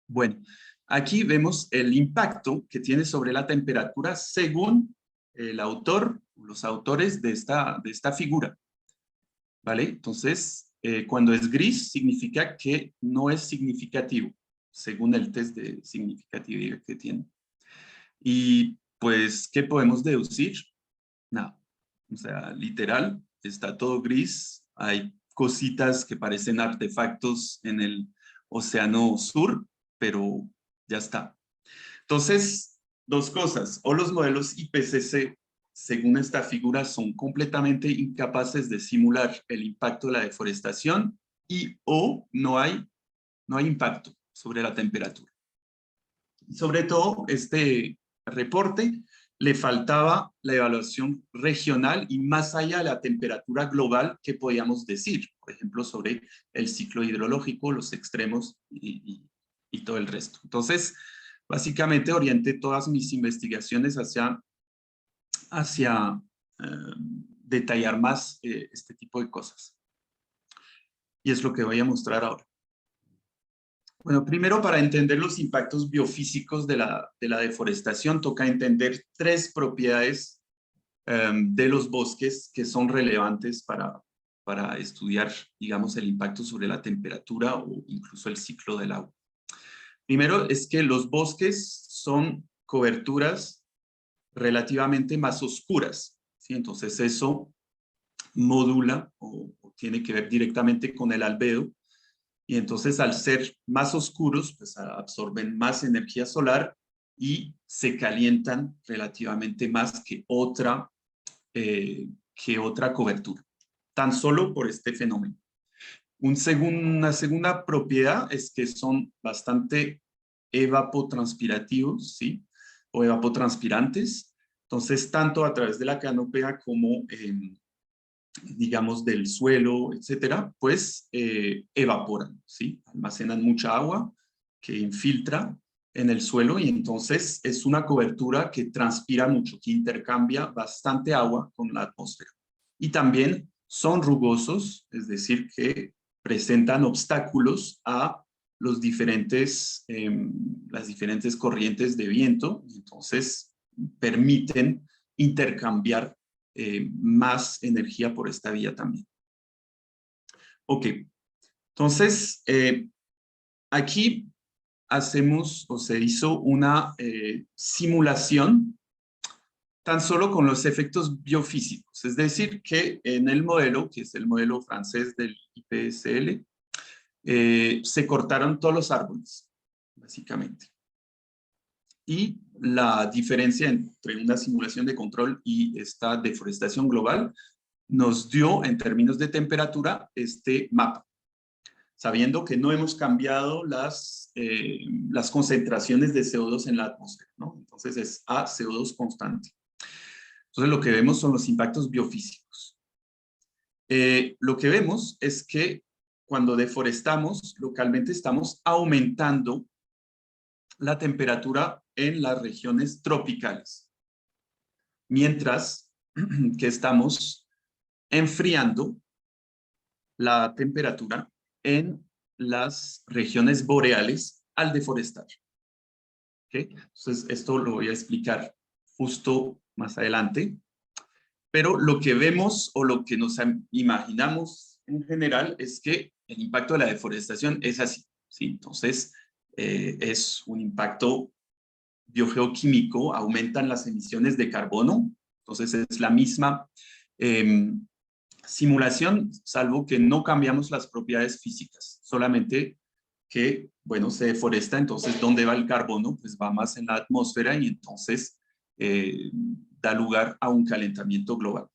Bueno, aquí vemos el impacto que tiene sobre la temperatura según el autor, los autores de esta figura. ¿Vale? Entonces, cuando es gris significa que no es significativo, según el test de significatividad que tiene. Y pues, ¿qué podemos deducir? Nada. O sea, literal, está todo gris, hay cositas que parecen artefactos en el océano sur, pero ya está. Entonces, 2 cosas, o los modelos IPCC, según esta figura, son completamente incapaces de simular el impacto de la deforestación, o no hay impacto sobre la temperatura. Sobre todo, este reporte le faltaba la evaluación regional y más allá de la temperatura global que podíamos decir, por ejemplo, sobre el ciclo hidrológico, los extremos y todo el resto. Entonces, básicamente orienté todas mis investigaciones hacia detallar más este tipo de cosas. Y es lo que voy a mostrar ahora. Bueno, primero, para entender los impactos biofísicos de la deforestación, toca entender 3 propiedades de los bosques que son relevantes para para estudiar, digamos, el impacto sobre la temperatura o incluso el ciclo del agua. Primero es que los bosques son coberturas relativamente más oscuras, ¿sí? Entonces eso modula o tiene que ver directamente con el albedo, y entonces al ser más oscuros, pues absorben más energía solar y se calientan relativamente más que otra cobertura, tan solo por este fenómeno. Una segunda propiedad es que son bastante evapotranspirativos, ¿sí? O evapotranspirantes. Entonces, tanto a través de la canopea como, digamos, del suelo, etcétera, pues evaporan, ¿sí? Almacenan mucha agua que infiltra en el suelo y entonces es una cobertura que transpira mucho, que intercambia bastante agua con la atmósfera. Y también son rugosos, es decir, que presentan obstáculos a las diferentes corrientes de viento, y entonces permiten intercambiar más energía por esta vía también. Ok, entonces aquí hacemos o se hizo una simulación tan solo con los efectos biofísicos, es decir, que en el modelo, que es el modelo francés del IPSL, se cortaron todos los árboles, básicamente. Y la diferencia entre una simulación de control y esta deforestación global nos dio, en términos de temperatura, este mapa, sabiendo que no hemos cambiado las concentraciones de CO2 en la atmósfera, ¿no? Entonces es A, CO2 constante. Entonces lo que vemos son los impactos biofísicos. Lo que vemos es que cuando deforestamos localmente estamos aumentando la temperatura en las regiones tropicales, mientras que estamos enfriando la temperatura en las regiones boreales al deforestar. ¿Okay? Entonces, esto lo voy a explicar justo más adelante. Pero lo que vemos o lo que nos imaginamos en general es que el impacto de la deforestación es así, ¿sí? Entonces, es un impacto biogeoquímico, aumentan las emisiones de carbono, entonces es la misma simulación, salvo que no cambiamos las propiedades físicas, solamente que, bueno, se deforesta, entonces, ¿dónde va el carbono? Pues va más en la atmósfera y entonces da lugar a un calentamiento global,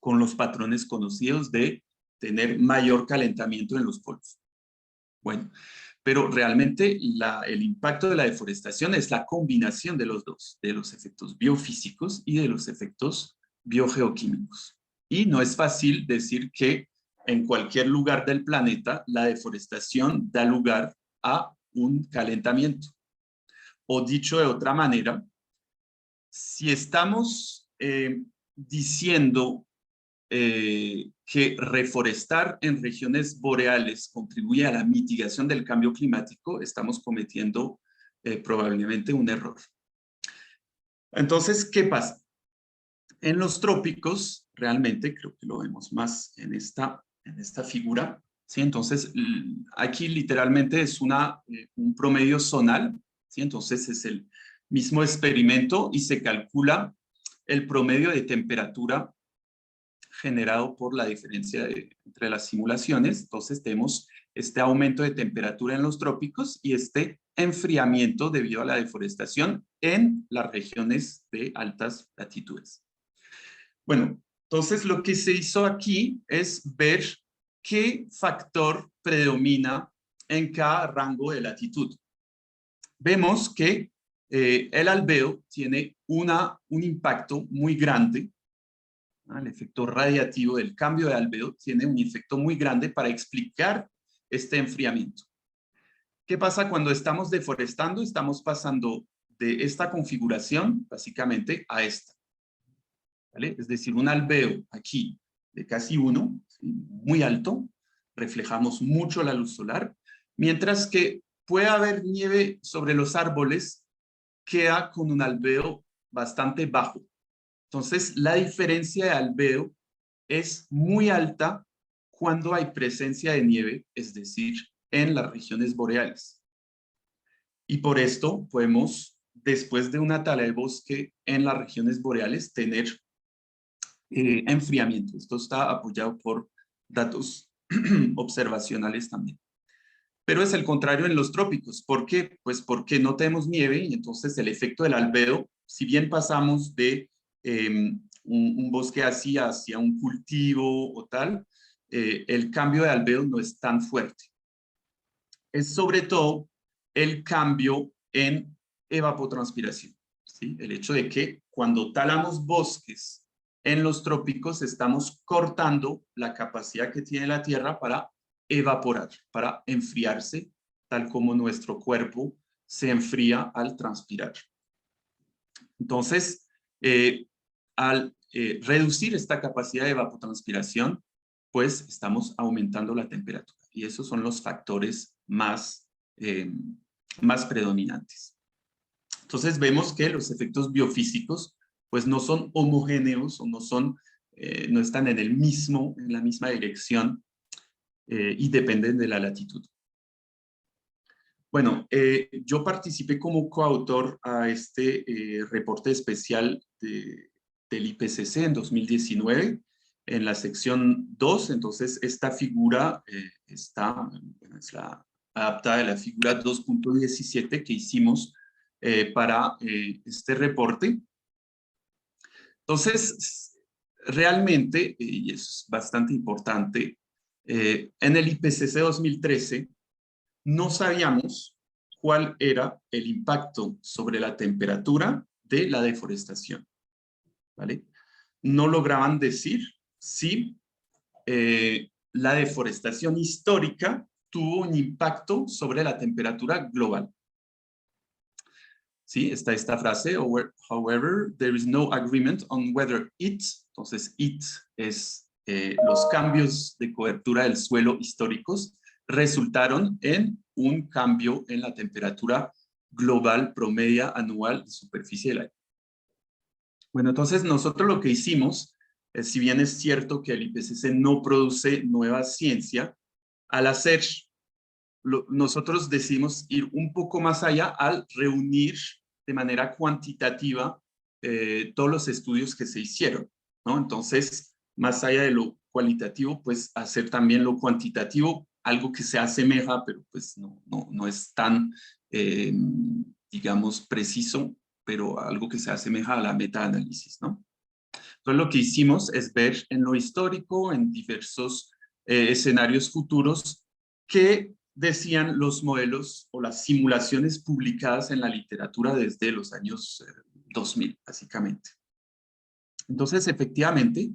con los patrones conocidos de tener mayor calentamiento en los polos. Bueno, pero realmente el impacto de la deforestación es la combinación de los dos, de los efectos biofísicos y de los efectos biogeoquímicos. Y no es fácil decir que en cualquier lugar del planeta la deforestación da lugar a un calentamiento. O dicho de otra manera, si estamos diciendo que reforestar en regiones boreales contribuye a la mitigación del cambio climático, estamos cometiendo probablemente un error. Entonces, ¿qué pasa? En los trópicos, realmente, creo que lo vemos más en esta figura, ¿sí? Entonces, aquí literalmente es un promedio zonal, ¿sí? Entonces, es el mismo experimento y se calcula el promedio de temperatura generado por la diferencia entre las simulaciones. Entonces tenemos este aumento de temperatura en los trópicos y este enfriamiento debido a la deforestación en las regiones de altas latitudes. Bueno, entonces lo que se hizo aquí es ver qué factor predomina en cada rango de latitud. Vemos que el albedo tiene un impacto muy grande. El efecto radiativo del cambio de albedo tiene un efecto muy grande para explicar este enfriamiento. ¿Qué pasa cuando estamos deforestando? Estamos pasando de esta configuración, básicamente, a esta, ¿vale? Es decir, un albedo aquí de casi 1, ¿sí? Muy alto, reflejamos mucho la luz solar, mientras que puede haber nieve sobre los árboles, queda con un albedo bastante bajo. Entonces, la diferencia de albedo es muy alta cuando hay presencia de nieve, es decir, en las regiones boreales. Y por esto podemos, después de una tala de bosque en las regiones boreales, tener enfriamiento. Esto está apoyado por datos observacionales también. Pero es el contrario en los trópicos. ¿Por qué? Pues porque no tenemos nieve y entonces el efecto del albedo, si bien pasamos de un bosque así hacia un cultivo o tal, el cambio de albedo no es tan fuerte. Es sobre todo el cambio en evapotranspiración, ¿sí? El hecho de que cuando talamos bosques en los trópicos estamos cortando la capacidad que tiene la Tierra para evaporar, para enfriarse, tal como nuestro cuerpo se enfría al transpirar. Entonces, al reducir esta capacidad de evapotranspiración, pues estamos aumentando la temperatura. Y esos son los factores más predominantes. Entonces vemos que los efectos biofísicos pues no son homogéneos o no están en la misma dirección y dependen de la latitud. Bueno, yo participé como coautor a este reporte especial del IPCC en 2019 en la sección 2. Entonces, esta figura es la adaptada de la figura 2.17 que hicimos para este reporte. Entonces, realmente, y es bastante importante, en el IPCC 2013 no sabíamos cuál era el impacto sobre la temperatura de la deforestación, ¿vale? No lograban decir si la deforestación histórica tuvo un impacto sobre la temperatura global. ¿Sí? Está esta frase, however, there is no agreement on whether it, entonces it es los cambios de cobertura del suelo históricos, resultaron en un cambio en la temperatura global promedia anual de superficie del aire. Bueno, entonces nosotros lo que hicimos, si bien es cierto que el IPCC no produce nueva ciencia, al hacer, nosotros decidimos ir un poco más allá al reunir de manera cuantitativa todos los estudios que se hicieron, ¿no? Entonces, más allá de lo cualitativo, pues hacer también lo cuantitativo, algo que se asemeja, pero pues no es tan, digamos, preciso, pero algo que se asemeja a la metaanálisis, ¿no? Entonces, lo que hicimos es ver en lo histórico, en diversos escenarios futuros, qué decían los modelos o las simulaciones publicadas en la literatura desde los años 2000, básicamente. Entonces, efectivamente,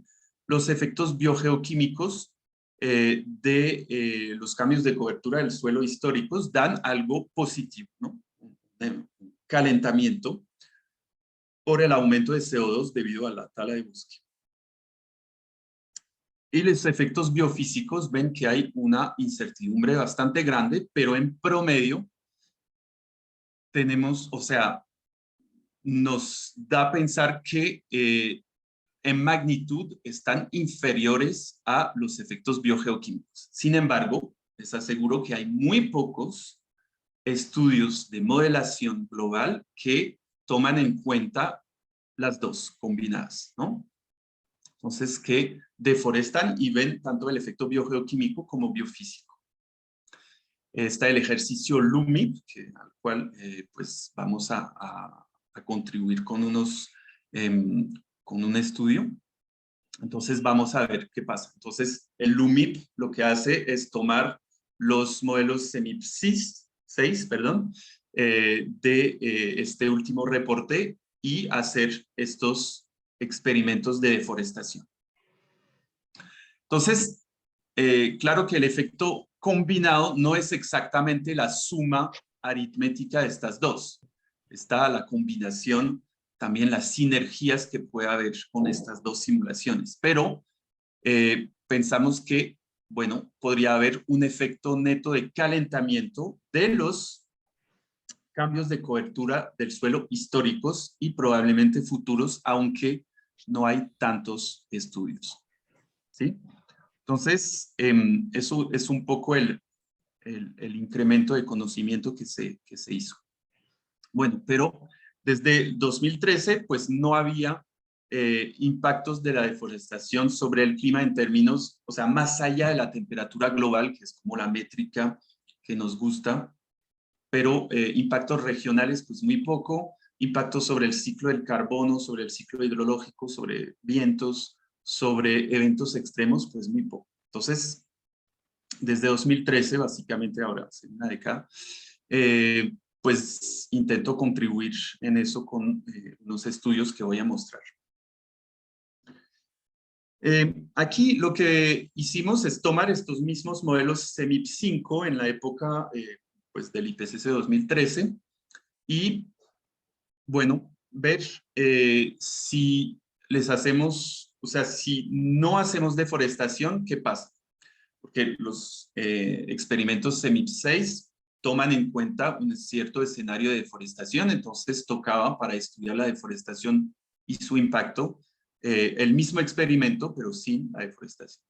los efectos biogeoquímicos de los cambios de cobertura del suelo históricos dan algo positivo, ¿no? Un calentamiento por el aumento de CO2 debido a la tala de bosque. Y los efectos biofísicos ven que hay una incertidumbre bastante grande, pero en promedio tenemos, o sea, nos da a pensar que en magnitud están inferiores a los efectos biogeoquímicos. Sin embargo, les aseguro que hay muy pocos estudios de modelación global que toman en cuenta las dos combinadas, ¿no? Entonces, que deforestan y ven tanto el efecto biogeoquímico como biofísico. Está el ejercicio LUMIP, al cual pues vamos a contribuir con un estudio. Entonces vamos a ver qué pasa. Entonces el LUMIP lo que hace es tomar los modelos CEMIP 6, de este último reporte y hacer estos experimentos de deforestación. Entonces, claro que el efecto combinado no es exactamente la suma aritmética de estas dos. Está la combinación, también las sinergias que puede haber con estas dos simulaciones, pero pensamos que, bueno, podría haber un efecto neto de calentamiento de los cambios de cobertura del suelo históricos y probablemente futuros, aunque no hay tantos estudios. ¿sí? Entonces, eso es un poco el incremento de conocimiento que se hizo. Bueno, pero desde 2013, pues no había impactos de la deforestación sobre el clima en términos, o sea, más allá de la temperatura global, que es como la métrica que nos gusta, pero impactos regionales, pues muy poco, impactos sobre el ciclo del carbono, sobre el ciclo hidrológico, sobre vientos, sobre eventos extremos, pues muy poco. Entonces, desde 2013, básicamente ahora, hace una década, pues intento contribuir en eso con unos estudios que voy a mostrar. Aquí lo que hicimos es tomar estos mismos modelos CEMIP 5 en la época pues del IPCC 2013 y, bueno, ver si les hacemos, o sea, si no hacemos deforestación, ¿qué pasa? Porque los experimentos CEMIP 6 toman en cuenta un cierto escenario de deforestación, entonces tocaba para estudiar la deforestación y su impacto, el mismo experimento, pero sin la deforestación.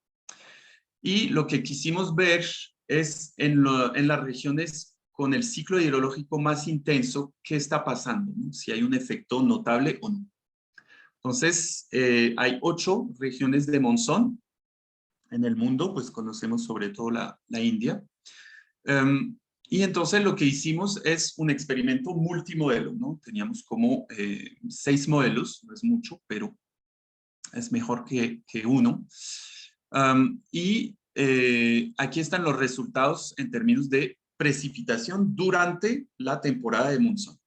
Y lo que quisimos ver es en las regiones con el ciclo hidrológico más intenso, ¿qué está pasando? ¿No? Si hay un efecto notable o no. Entonces, hay 8 regiones de monzón en el mundo, pues conocemos sobre todo la India. Y entonces lo que hicimos es un experimento multimodelo, ¿no? Teníamos como 6 modelos, no es mucho, pero es mejor que uno. Y aquí están los resultados en términos de precipitación durante la temporada de monzón.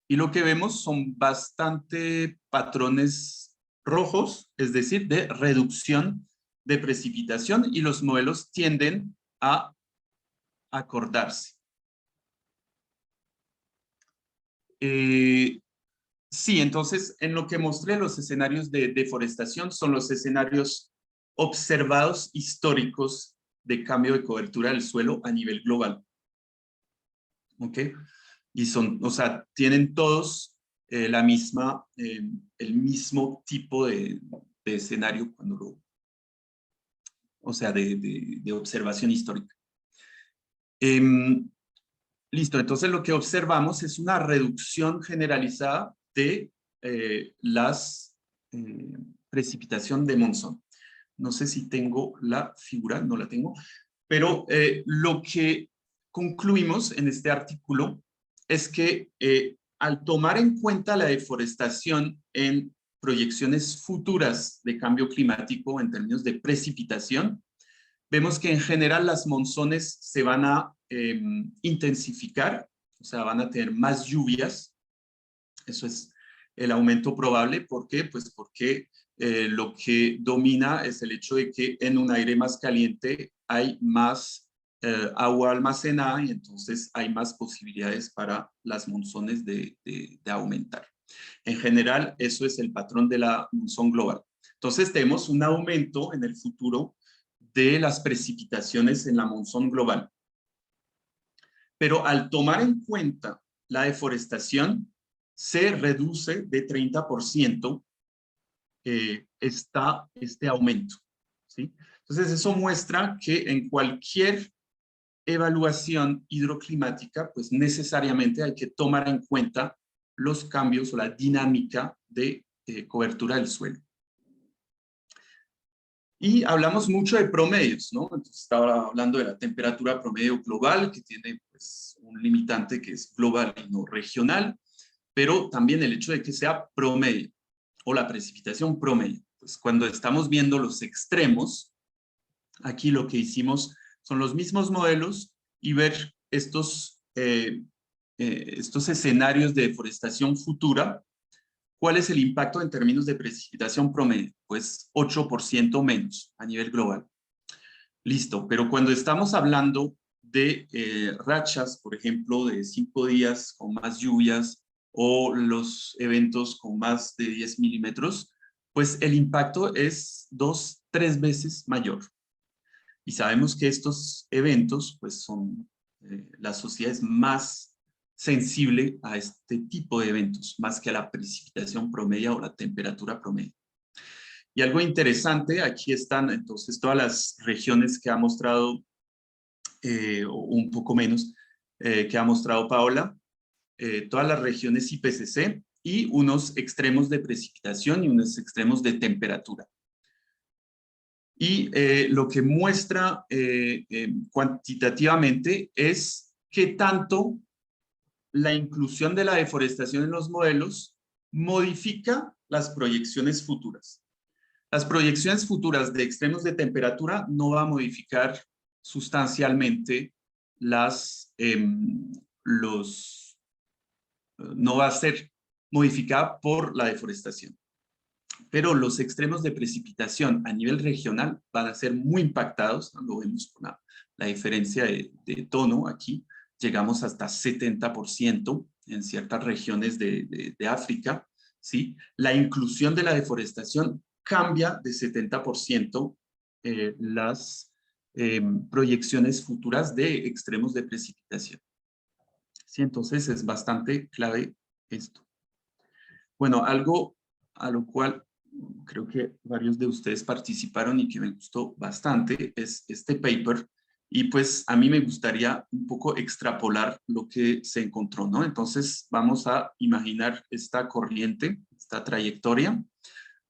Y lo que vemos son bastante patrones rojos, es decir, de reducción de precipitación, y los modelos tienden a acordarse. Sí, entonces en lo que mostré los escenarios de deforestación son los escenarios observados históricos de cambio de cobertura del suelo a nivel global. ¿Ok? Y son, o sea, tienen todos el mismo tipo de escenario cuando lo, o sea, de observación histórica. Listo, entonces lo que observamos es una reducción generalizada de las precipitación de monzón. No sé si tengo la figura, no la tengo, pero lo que concluimos en este artículo es que al tomar en cuenta la deforestación en proyecciones futuras de cambio climático en términos de precipitación, vemos que en general las monzones se van a intensificar, o sea, van a tener más lluvias. Eso es el aumento probable. ¿Por qué? Pues porque lo que domina es el hecho de que en un aire más caliente hay más agua almacenada y entonces hay más posibilidades para las monzones de aumentar. En general, eso es el patrón de la monzón global. Entonces, tenemos un aumento en el futuro de las precipitaciones en la monzón global. Pero al tomar en cuenta la deforestación, se reduce de 30% este aumento, ¿sí? Entonces, eso muestra que en cualquier evaluación hidroclimática, pues necesariamente hay que tomar en cuenta los cambios o la dinámica de cobertura del suelo. Y hablamos mucho de promedios, ¿no? Entonces estaba hablando de la temperatura promedio global, que tiene pues, un limitante que es global y no regional, pero también el hecho de que sea promedio o la precipitación promedio. Pues cuando estamos viendo los extremos, aquí lo que hicimos son los mismos modelos y ver estos escenarios de deforestación futura. ¿Cuál es el impacto en términos de precipitación promedio? Pues 8% menos a nivel global. Listo, pero cuando estamos hablando de rachas, por ejemplo, de 5 días con más lluvias o los eventos con más de 10 milímetros, pues el impacto es 2-3 veces mayor. Y sabemos que estos eventos pues son la sociedad es más sensible a este tipo de eventos, más que a la precipitación promedio o la temperatura promedio. Y algo interesante, aquí están entonces todas las regiones que ha mostrado, o un poco menos, que ha mostrado Paola, todas las regiones IPCC y unos extremos de precipitación y unos extremos de temperatura. Y lo que muestra cuantitativamente es qué tanto la inclusión de la deforestación en los modelos modifica las proyecciones futuras. Las proyecciones futuras de extremos de temperatura no va a modificar sustancialmente no va a ser modificada por la deforestación. Pero los extremos de precipitación a nivel regional van a ser muy impactados, ¿no? Lo vemos con la diferencia de tono aquí, llegamos hasta 70% en ciertas regiones de África, ¿sí? La inclusión de la deforestación cambia de 70% las proyecciones futuras de extremos de precipitación. ¿Sí? Entonces es bastante clave esto. Bueno, algo a lo cual creo que varios de ustedes participaron y que me gustó bastante es este paper, y pues a mí me gustaría un poco extrapolar lo que se encontró, ¿no? Entonces vamos a imaginar esta corriente, esta trayectoria,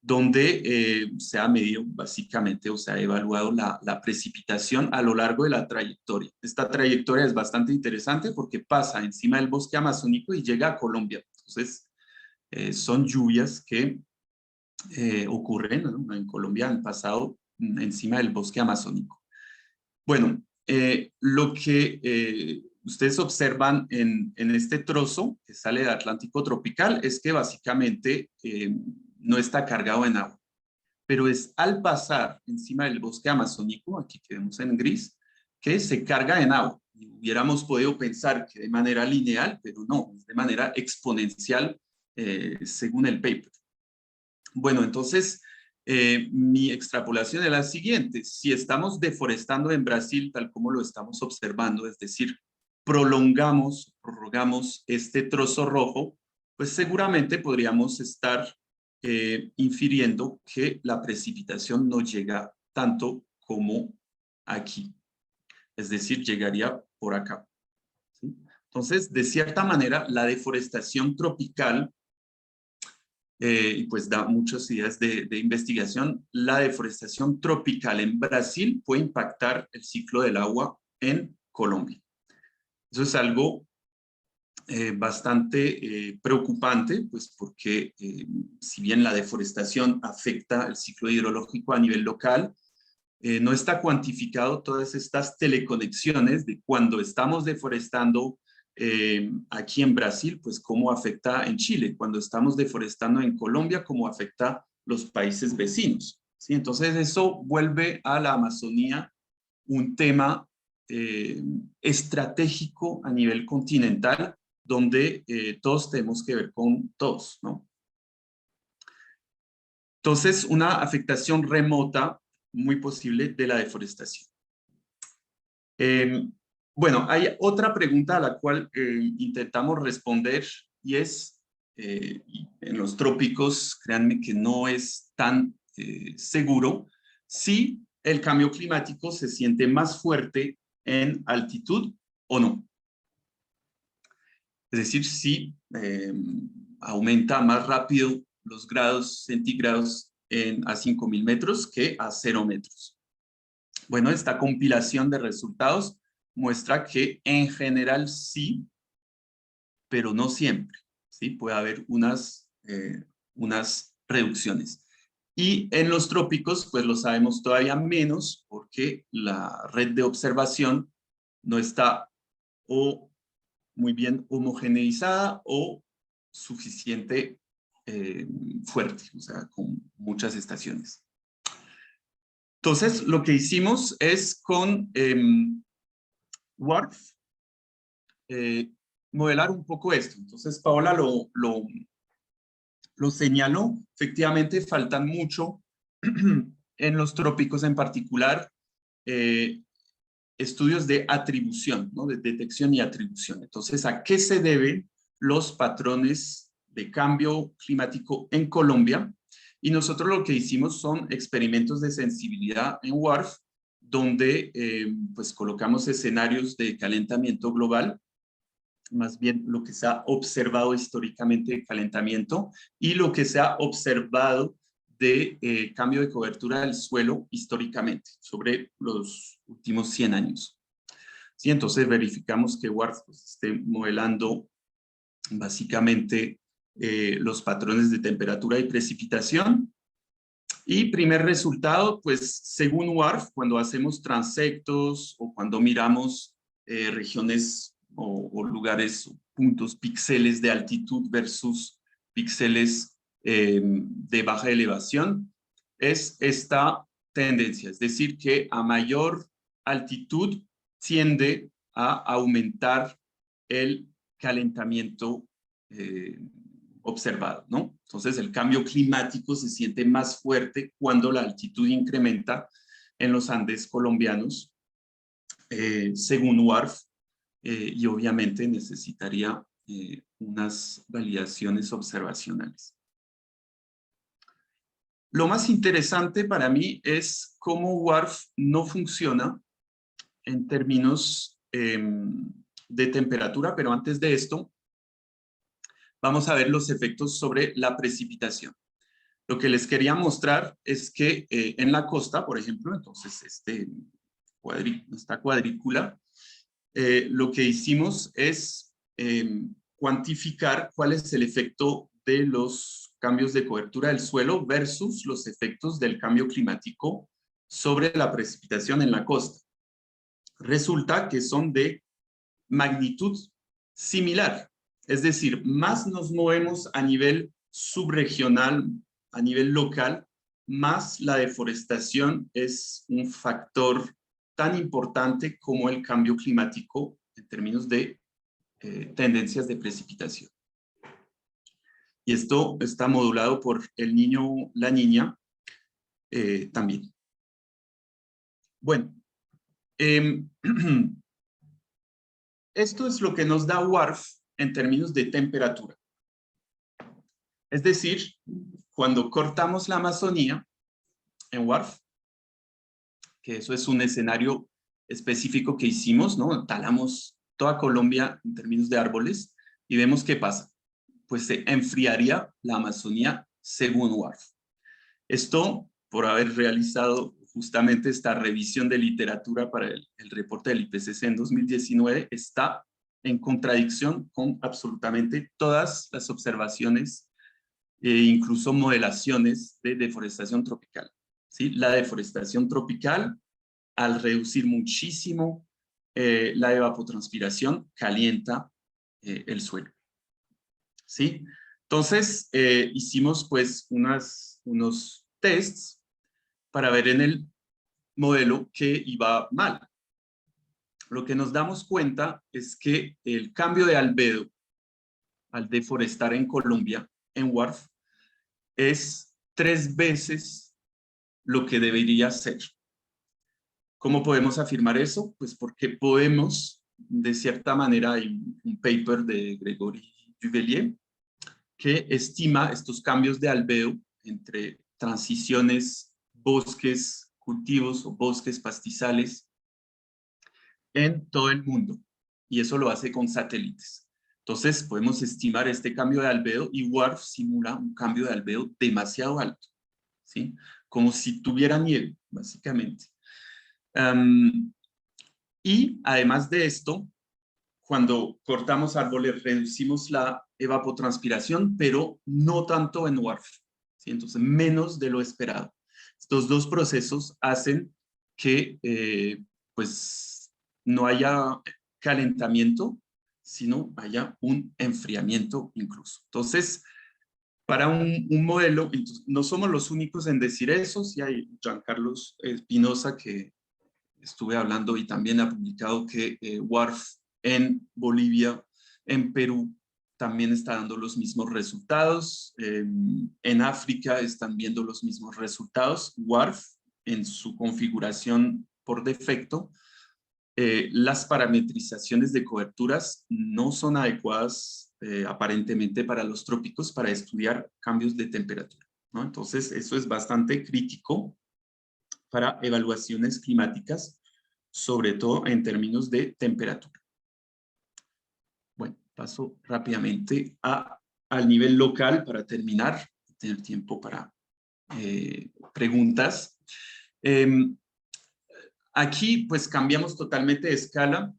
donde se ha medido básicamente o se ha evaluado la precipitación a lo largo de la trayectoria. Esta trayectoria es bastante interesante porque pasa encima del bosque amazónico y llega a Colombia. Entonces, son lluvias que ocurren, ¿no? En Colombia, han pasado encima del bosque amazónico. Bueno, lo que ustedes observan en este trozo que sale del Atlántico tropical es que básicamente no está cargado en agua, pero es al pasar encima del bosque amazónico, aquí que vemos en gris, que se carga en agua. Y hubiéramos podido pensar que de manera lineal, pero no, es de manera exponencial según el paper. Bueno, entonces, mi extrapolación es la siguiente. Si estamos deforestando en Brasil, tal como lo estamos observando, es decir, prorrogamos este trozo rojo, pues seguramente podríamos estar infiriendo que la precipitación no llega tanto como aquí. Es decir, llegaría por acá, ¿sí? Entonces, de cierta manera, la deforestación tropical, y pues da muchas ideas de investigación, la deforestación tropical en Brasil puede impactar el ciclo del agua en Colombia. Eso es algo bastante preocupante, pues porque si bien la deforestación afecta el ciclo hidrológico a nivel local, no está cuantificado todas estas teleconexiones de cuando estamos deforestando aquí en Brasil, pues cómo afecta en Chile, cuando estamos deforestando en Colombia, cómo afecta los países vecinos, ¿sí? Entonces eso vuelve a la Amazonía un tema estratégico a nivel continental, donde todos tenemos que ver con todos, ¿no? Entonces, una afectación remota muy posible de la deforestación. Bueno, hay otra pregunta a la cual intentamos responder, y es, en los trópicos, créanme que no es tan seguro si el cambio climático se siente más fuerte en altitud o no. Es decir, si aumenta más rápido los grados centígrados a 5.000 metros que a 0 metros. Bueno, esta compilación de resultados muestra que en general sí, pero no siempre, ¿sí? Puede haber unas reducciones. Y en los trópicos, pues lo sabemos todavía menos porque la red de observación no está o muy bien homogeneizada o suficiente fuerte, o sea, con muchas estaciones. Entonces, lo que hicimos es con WRF modelar un poco esto. Entonces, Paola lo señaló. Efectivamente, faltan mucho en los trópicos en particular estudios de atribución, ¿no? De detección y atribución. Entonces, ¿a qué se deben los patrones de cambio climático en Colombia? Y nosotros lo que hicimos son experimentos de sensibilidad en WRF, donde pues colocamos escenarios de calentamiento global, más bien lo que se ha observado históricamente de calentamiento y lo que se ha observado de cambio de cobertura del suelo históricamente sobre los últimos 100 años. Sí, entonces verificamos que WRF pues, esté modelando básicamente los patrones de temperatura y precipitación. Y primer resultado, pues según WRF, cuando hacemos transectos o cuando miramos regiones o lugares, puntos, píxeles de altitud versus píxeles de baja elevación, es esta tendencia, es decir, que a mayor altitud tiende a aumentar el calentamiento observado, ¿no? Entonces el cambio climático se siente más fuerte cuando la altitud incrementa en los Andes colombianos, según WRF, y obviamente necesitaría unas validaciones observacionales. Lo más interesante para mí es cómo WRF no funciona en términos de temperatura, pero antes de esto, vamos a ver los efectos sobre la precipitación. Lo que les quería mostrar es que en la costa, por ejemplo, entonces esta cuadrícula, lo que hicimos es cuantificar cuál es el efecto de los cambios de cobertura del suelo versus los efectos del cambio climático sobre la precipitación en la costa. Resulta que son de magnitud similar. Es decir, más nos movemos a nivel subregional, a nivel local, más la deforestación es un factor tan importante como el cambio climático en términos de tendencias de precipitación. Y esto está modulado por el niño, la niña, también. Bueno, esto es lo que nos da WRF en términos de temperatura. Es decir, cuando cortamos la Amazonía en WRF, que eso es un escenario específico que hicimos, ¿no? Talamos toda Colombia en términos de árboles y vemos qué pasa. Pues se enfriaría la Amazonía según WRF. Esto por haber realizado justamente esta revisión de literatura para el reporte del IPCC en 2019, está en contradicción con absolutamente todas las observaciones e incluso modelaciones de deforestación tropical. ¿Sí? La deforestación tropical, al reducir muchísimo la evapotranspiración, calienta el suelo. ¿Sí? Entonces, hicimos pues unos tests para ver en el modelo que iba mal. Lo que nos damos cuenta es que el cambio de albedo al deforestar en Colombia, en WRF, es 3 veces lo que debería ser. ¿Cómo podemos afirmar eso? Pues porque podemos, de cierta manera, hay un paper de Gregory Duvelier que estima estos cambios de albedo entre transiciones, bosques, cultivos o bosques pastizales en todo el mundo. Y eso lo hace con satélites. Entonces podemos estimar este cambio de albedo y WRF simula un cambio de albedo demasiado alto, ¿sí? Como si tuviera nieve, básicamente. Y además de esto, cuando cortamos árboles, reducimos la evapotranspiración, pero no tanto en WRF, ¿sí? Entonces, menos de lo esperado. Estos dos procesos hacen que pues, no haya calentamiento, sino haya un enfriamiento incluso. Entonces, para un modelo, no somos los únicos en decir eso, sí hay Giancarlos Espinosa, que estuve hablando y también ha publicado que WRF en Bolivia, en Perú, también está dando los mismos resultados. En África están viendo los mismos resultados. WRF, en su configuración por defecto, las parametrizaciones de coberturas no son adecuadas aparentemente para los trópicos para estudiar cambios de temperatura. ¿no? Entonces, eso es bastante crítico para evaluaciones climáticas, sobre todo en términos de temperatura. Bueno, paso rápidamente al nivel local para terminar, tener tiempo para preguntas. Aquí, pues, cambiamos totalmente de escala.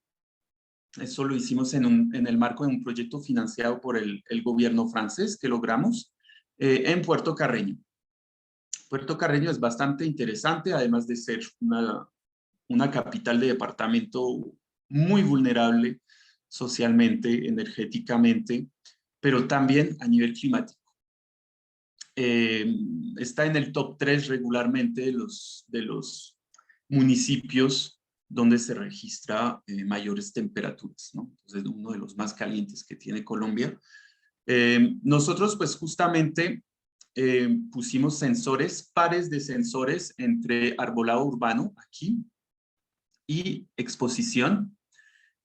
Eso lo hicimos en el marco de un proyecto financiado por el gobierno francés que logramos en Puerto Carreño. Puerto Carreño es bastante interesante, además de ser una capital de departamento muy vulnerable socialmente, energéticamente, pero también a nivel climático. Está en el top 3 regularmente de los municipios donde se registra mayores temperaturas, ¿no? Entonces, uno de los más calientes que tiene Colombia. Nosotros, pues, justamente pusimos sensores, pares de sensores entre arbolado urbano aquí y exposición.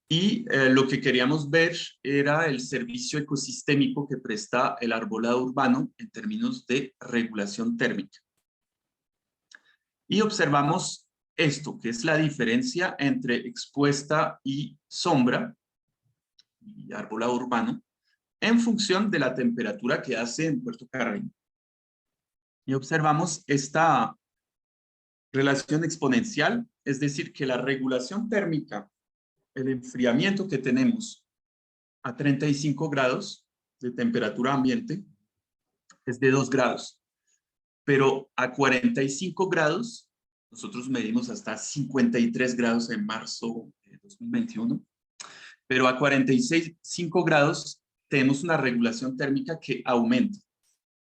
Y lo que queríamos ver era el servicio ecosistémico que presta el arbolado urbano en términos de regulación térmica. Y observamos esto, que es la diferencia entre expuesta y sombra, y arbolado urbano, en función de la temperatura que hace en Puerto Carreño. Y observamos esta relación exponencial, es decir, que la regulación térmica, el enfriamiento que tenemos a 35 grados de temperatura ambiente es de 2 grados, pero a 45 grados, nosotros medimos hasta 53 grados en marzo de 2021, pero a 45 grados tenemos una regulación térmica que aumenta,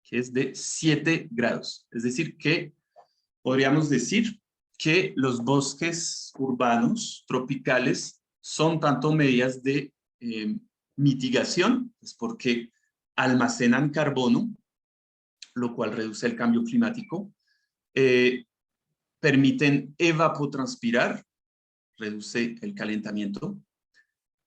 que es de 7 grados. Es decir, que podríamos decir que los bosques urbanos tropicales son tanto medidas de mitigación, pues porque almacenan carbono, lo cual reduce el cambio climático, permiten evapotranspirar, reduce el calentamiento,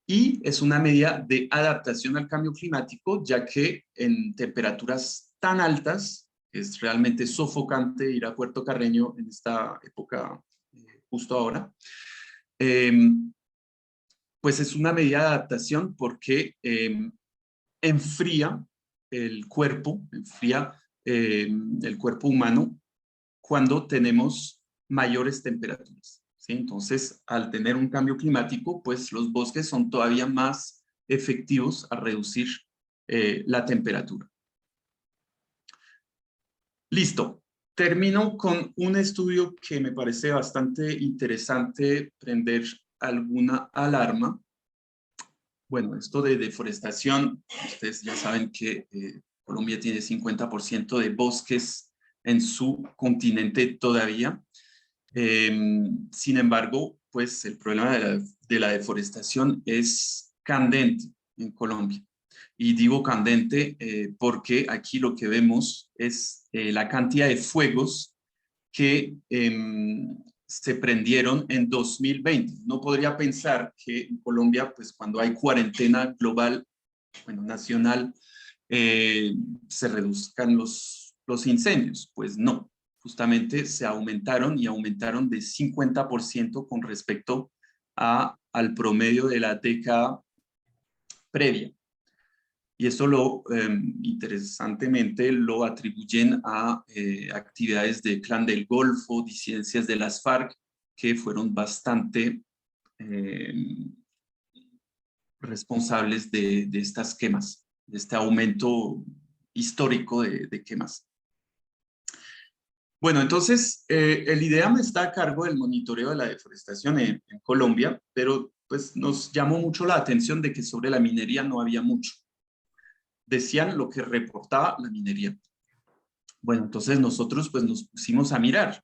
y es una medida de adaptación al cambio climático, ya que en temperaturas tan altas es realmente sofocante ir a Puerto Carreño en esta época, justo ahora. Pues es una medida de adaptación porque enfría el cuerpo humano cuando tenemos mayores temperaturas, ¿sí? Entonces, al tener un cambio climático, pues los bosques son todavía más efectivos a reducir la temperatura. Listo. Termino con un estudio que me parece bastante interesante prender alguna alarma. Bueno, esto de deforestación, ustedes ya saben que Colombia tiene 50% de bosques en su continente todavía. Sin embargo, pues el problema de la deforestación es candente en Colombia. Y digo candente porque aquí lo que vemos es la cantidad de fuegos que se prendieron en 2020. No podría pensar que en Colombia, pues cuando hay cuarentena global, bueno, nacional, se reduzcan los incendios. Pues no, justamente se aumentaron y aumentaron de 50% con respecto al promedio de la década previa. Y eso interesantemente lo atribuyen a actividades de Clan del Golfo, disidencias de las FARC, que fueron bastante responsables de estas quemas, de este aumento histórico de quemas. Bueno, entonces el IDEAM está a cargo del monitoreo de la deforestación en Colombia, pero pues nos llamó mucho la atención de que sobre la minería no había mucho. Decían lo que reportaba la minería. Bueno, entonces nosotros pues nos pusimos a mirar,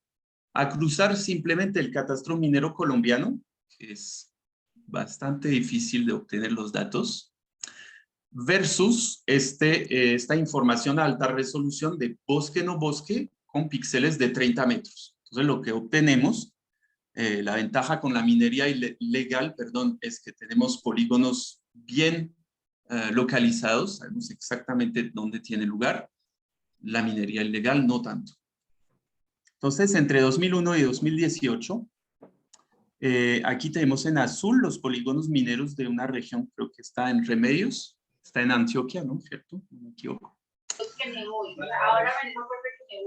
a cruzar simplemente el catastro minero colombiano, que es bastante difícil de obtener los datos, versus esta información a alta resolución de bosque no bosque con píxeles de 30 metros. Entonces lo que obtenemos, la ventaja con la minería ilegal, es que tenemos polígonos bien localizados, sabemos exactamente dónde tiene lugar, la minería ilegal no tanto. Entonces, entre 2001 y 2018, aquí tenemos en azul los polígonos mineros de una región, creo que está en Remedios, está en Antioquia, ¿no? ¿Cierto? No me equivoco.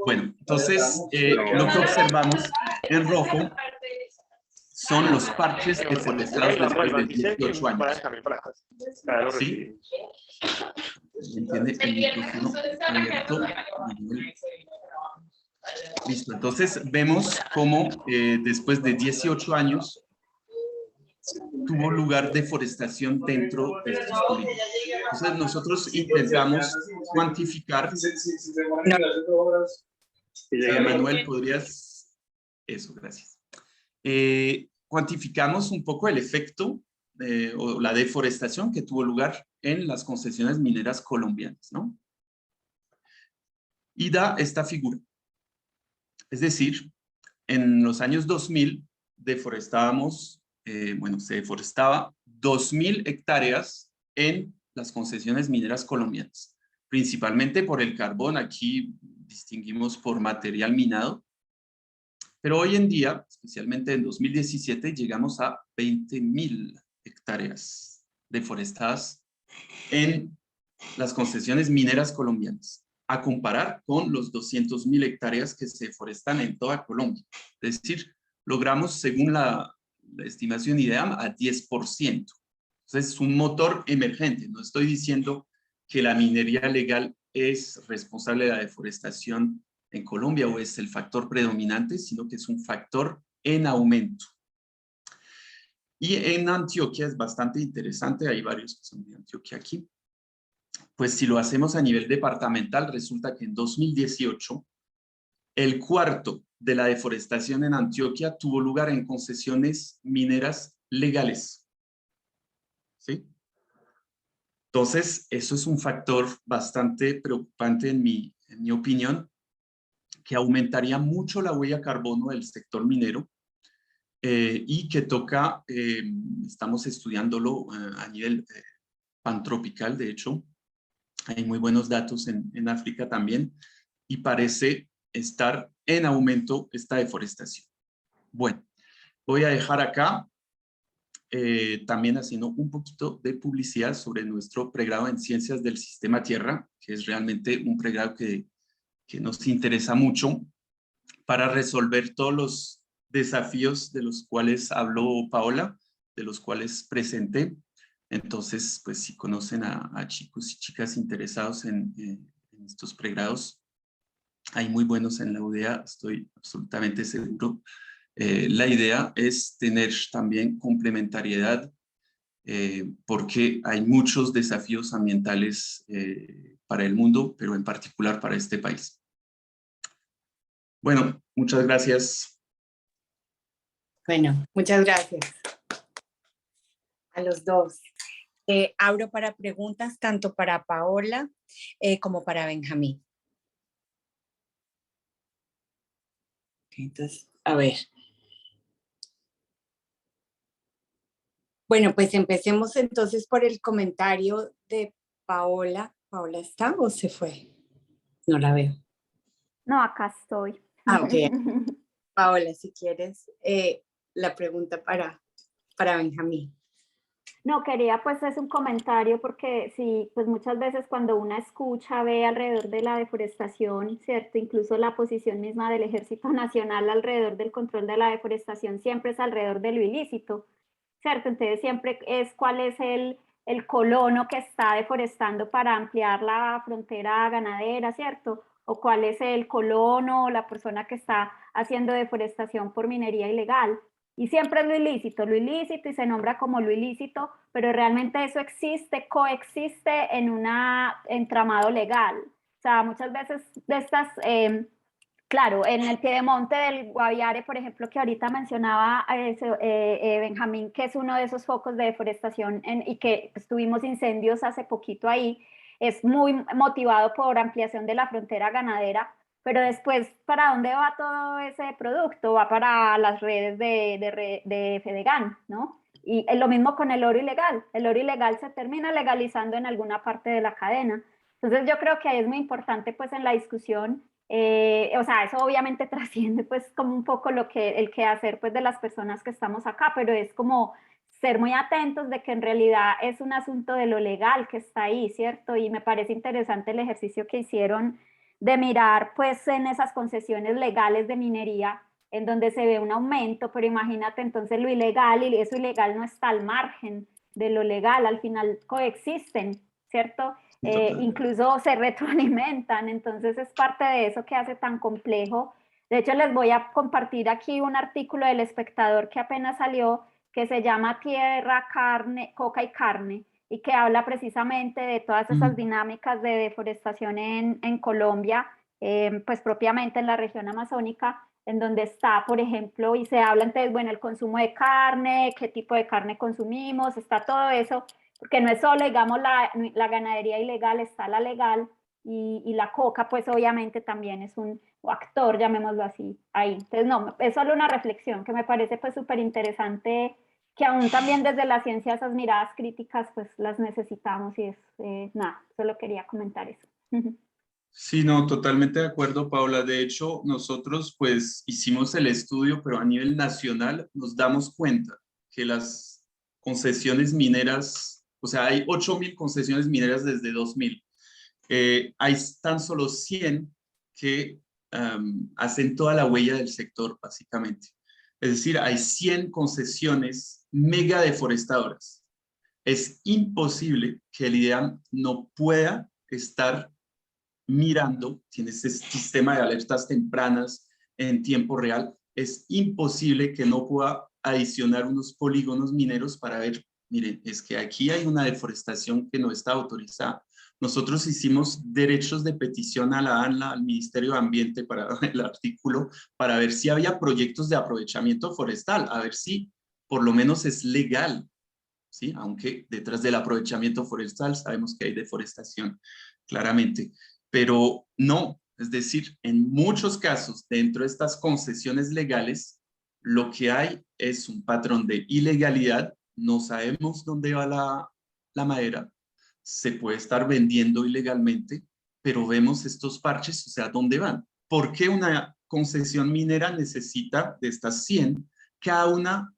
Bueno, entonces, lo que observamos en rojo son los parches deforestados después de 18 años. ¿Sí? ¿Entiende? El micrófono abierto. Listo, entonces vemos cómo después de 18 años tuvo lugar deforestación dentro de estos polígonos. Entonces nosotros intentamos cuantificar. Manuel, ¿podrías? Eso, gracias. Cuantificamos un poco el efecto o la deforestación que tuvo lugar en las concesiones mineras colombianas, ¿no? Y da esta figura. Es decir, en los años 2000 deforestábamos, se deforestaba 2.000 hectáreas en las concesiones mineras colombianas, principalmente por el carbón. Aquí distinguimos por material minado, pero hoy en día, especialmente en 2017, llegamos a 20.000 hectáreas deforestadas en las concesiones mineras colombinas, a comparar con los 200.000 hectáreas que se deforestan en toda Colombia. Es decir, logramos, según la estimación IDEAM, a 10%. Entonces, es un motor emergente. No estoy diciendo que la minería legal es responsable de la deforestación en Colombia o es el factor predominante, sino que es un factor en aumento. Y en Antioquia es bastante interesante, hay varios que son de Antioquia aquí. Pues si lo hacemos a nivel departamental, resulta que en 2018, el cuarto de la deforestación en Antioquia tuvo lugar en concesiones mineras legales. ¿Sí? Entonces, eso es un factor bastante preocupante en mi opinión, que aumentaría mucho la huella de carbono del sector minero y que toca, estamos estudiándolo a nivel pantropical, de hecho. Hay muy buenos datos en África también y parece estar en aumento esta deforestación. Bueno, voy a dejar acá también haciendo un poquito de publicidad sobre nuestro pregrado en Ciencias del Sistema Tierra, que es realmente un pregrado que nos interesa mucho para resolver todos los desafíos de los cuales habló Paola, de los cuales presenté. Entonces, pues si conocen a chicos y chicas interesados en estos pregrados, hay muy buenos en la UDEA, estoy absolutamente seguro. La idea es tener también complementariedad porque hay muchos desafíos ambientales para el mundo, pero en particular para este país. Bueno, muchas gracias. Bueno, muchas gracias a los dos. Abro para preguntas tanto para Paola como para Benjamín. Entonces, a ver. Bueno, pues empecemos entonces por el comentario de Paola. ¿Paola está o se fue? No la veo. No, acá estoy. Ah, ok. Paola, si quieres, la pregunta para Benjamín. No, quería pues es un comentario porque sí, pues muchas veces cuando una escucha, ve alrededor de la deforestación, ¿cierto? Incluso la posición misma del Ejército Nacional alrededor del control de la deforestación siempre es alrededor de lo ilícito, ¿cierto? Entonces siempre es cuál es el colono que está deforestando para ampliar la frontera ganadera, ¿cierto? O cuál es el colono o la persona que está haciendo deforestación por minería ilegal. Y siempre es lo ilícito y se nombra como lo ilícito, pero realmente eso existe, coexiste en un entramado legal. O sea, muchas veces de estas, claro, en el piedemonte del Guaviare, por ejemplo, que ahorita mencionaba Benjamín, que es uno de esos focos de deforestación y que pues, tuvimos incendios hace poquito ahí, es muy motivado por ampliación de la frontera ganadera, pero después, ¿para dónde va todo ese producto? Va para las redes de Fedegan, ¿no? Y lo mismo con el oro ilegal. El oro ilegal se termina legalizando en alguna parte de la cadena. Entonces yo creo que ahí es muy importante pues en la discusión, o sea, eso obviamente trasciende pues como un poco el quehacer pues de las personas que estamos acá, pero es como ser muy atentos de que en realidad es un asunto de lo legal que está ahí, ¿cierto? Y me parece interesante el ejercicio que hicieron de mirar pues en esas concesiones legales de minería, en donde se ve un aumento, pero imagínate entonces lo ilegal, y eso ilegal no está al margen de lo legal, al final coexisten, ¿cierto? Total. Incluso se retroalimentan, entonces es parte de eso que hace tan complejo. De hecho, les voy a compartir aquí un artículo del Espectador que apenas salió, que se llama Tierra, Carne, Coca y Carne, y que habla precisamente de todas esas dinámicas de deforestación en Colombia, pues propiamente en la región amazónica, en donde está, por ejemplo, y se habla entonces, bueno, el consumo de carne, qué tipo de carne consumimos, está todo eso, porque no es solo, digamos, la ganadería ilegal, está la legal, y la coca, pues obviamente también es un actor, llamémoslo así, ahí. Entonces, no, es solo una reflexión que me parece pues súper interesante, que aún también desde la ciencia esas miradas críticas pues las necesitamos y es, nada, solo quería comentar eso. Sí, no, totalmente de acuerdo, Paula. De hecho, nosotros pues hicimos el estudio, pero a nivel nacional nos damos cuenta que las concesiones mineras, o sea, hay 8.000 concesiones mineras desde 2000. Hay tan solo 100 que hacen toda la huella del sector, básicamente. Es decir, hay 100 concesiones mega deforestadoras. Es imposible que el IDEAM no pueda estar mirando, tiene ese sistema de alertas tempranas en tiempo real, es imposible que no pueda adicionar unos polígonos mineros para ver, miren, es que aquí hay una deforestación que no está autorizada. Nosotros hicimos derechos de petición a la ANLA, al Ministerio de Ambiente, para el artículo, para ver si había proyectos de aprovechamiento forestal, a ver si por lo menos es legal, ¿sí? Aunque detrás del aprovechamiento forestal sabemos que hay deforestación, claramente, pero no, es decir, en muchos casos dentro de estas concesiones legales, lo que hay es un patrón de ilegalidad, no sabemos dónde va la madera, se puede estar vendiendo ilegalmente, pero vemos estos parches, o sea, ¿dónde van? ¿Por qué una concesión minera necesita de estas 100, cada una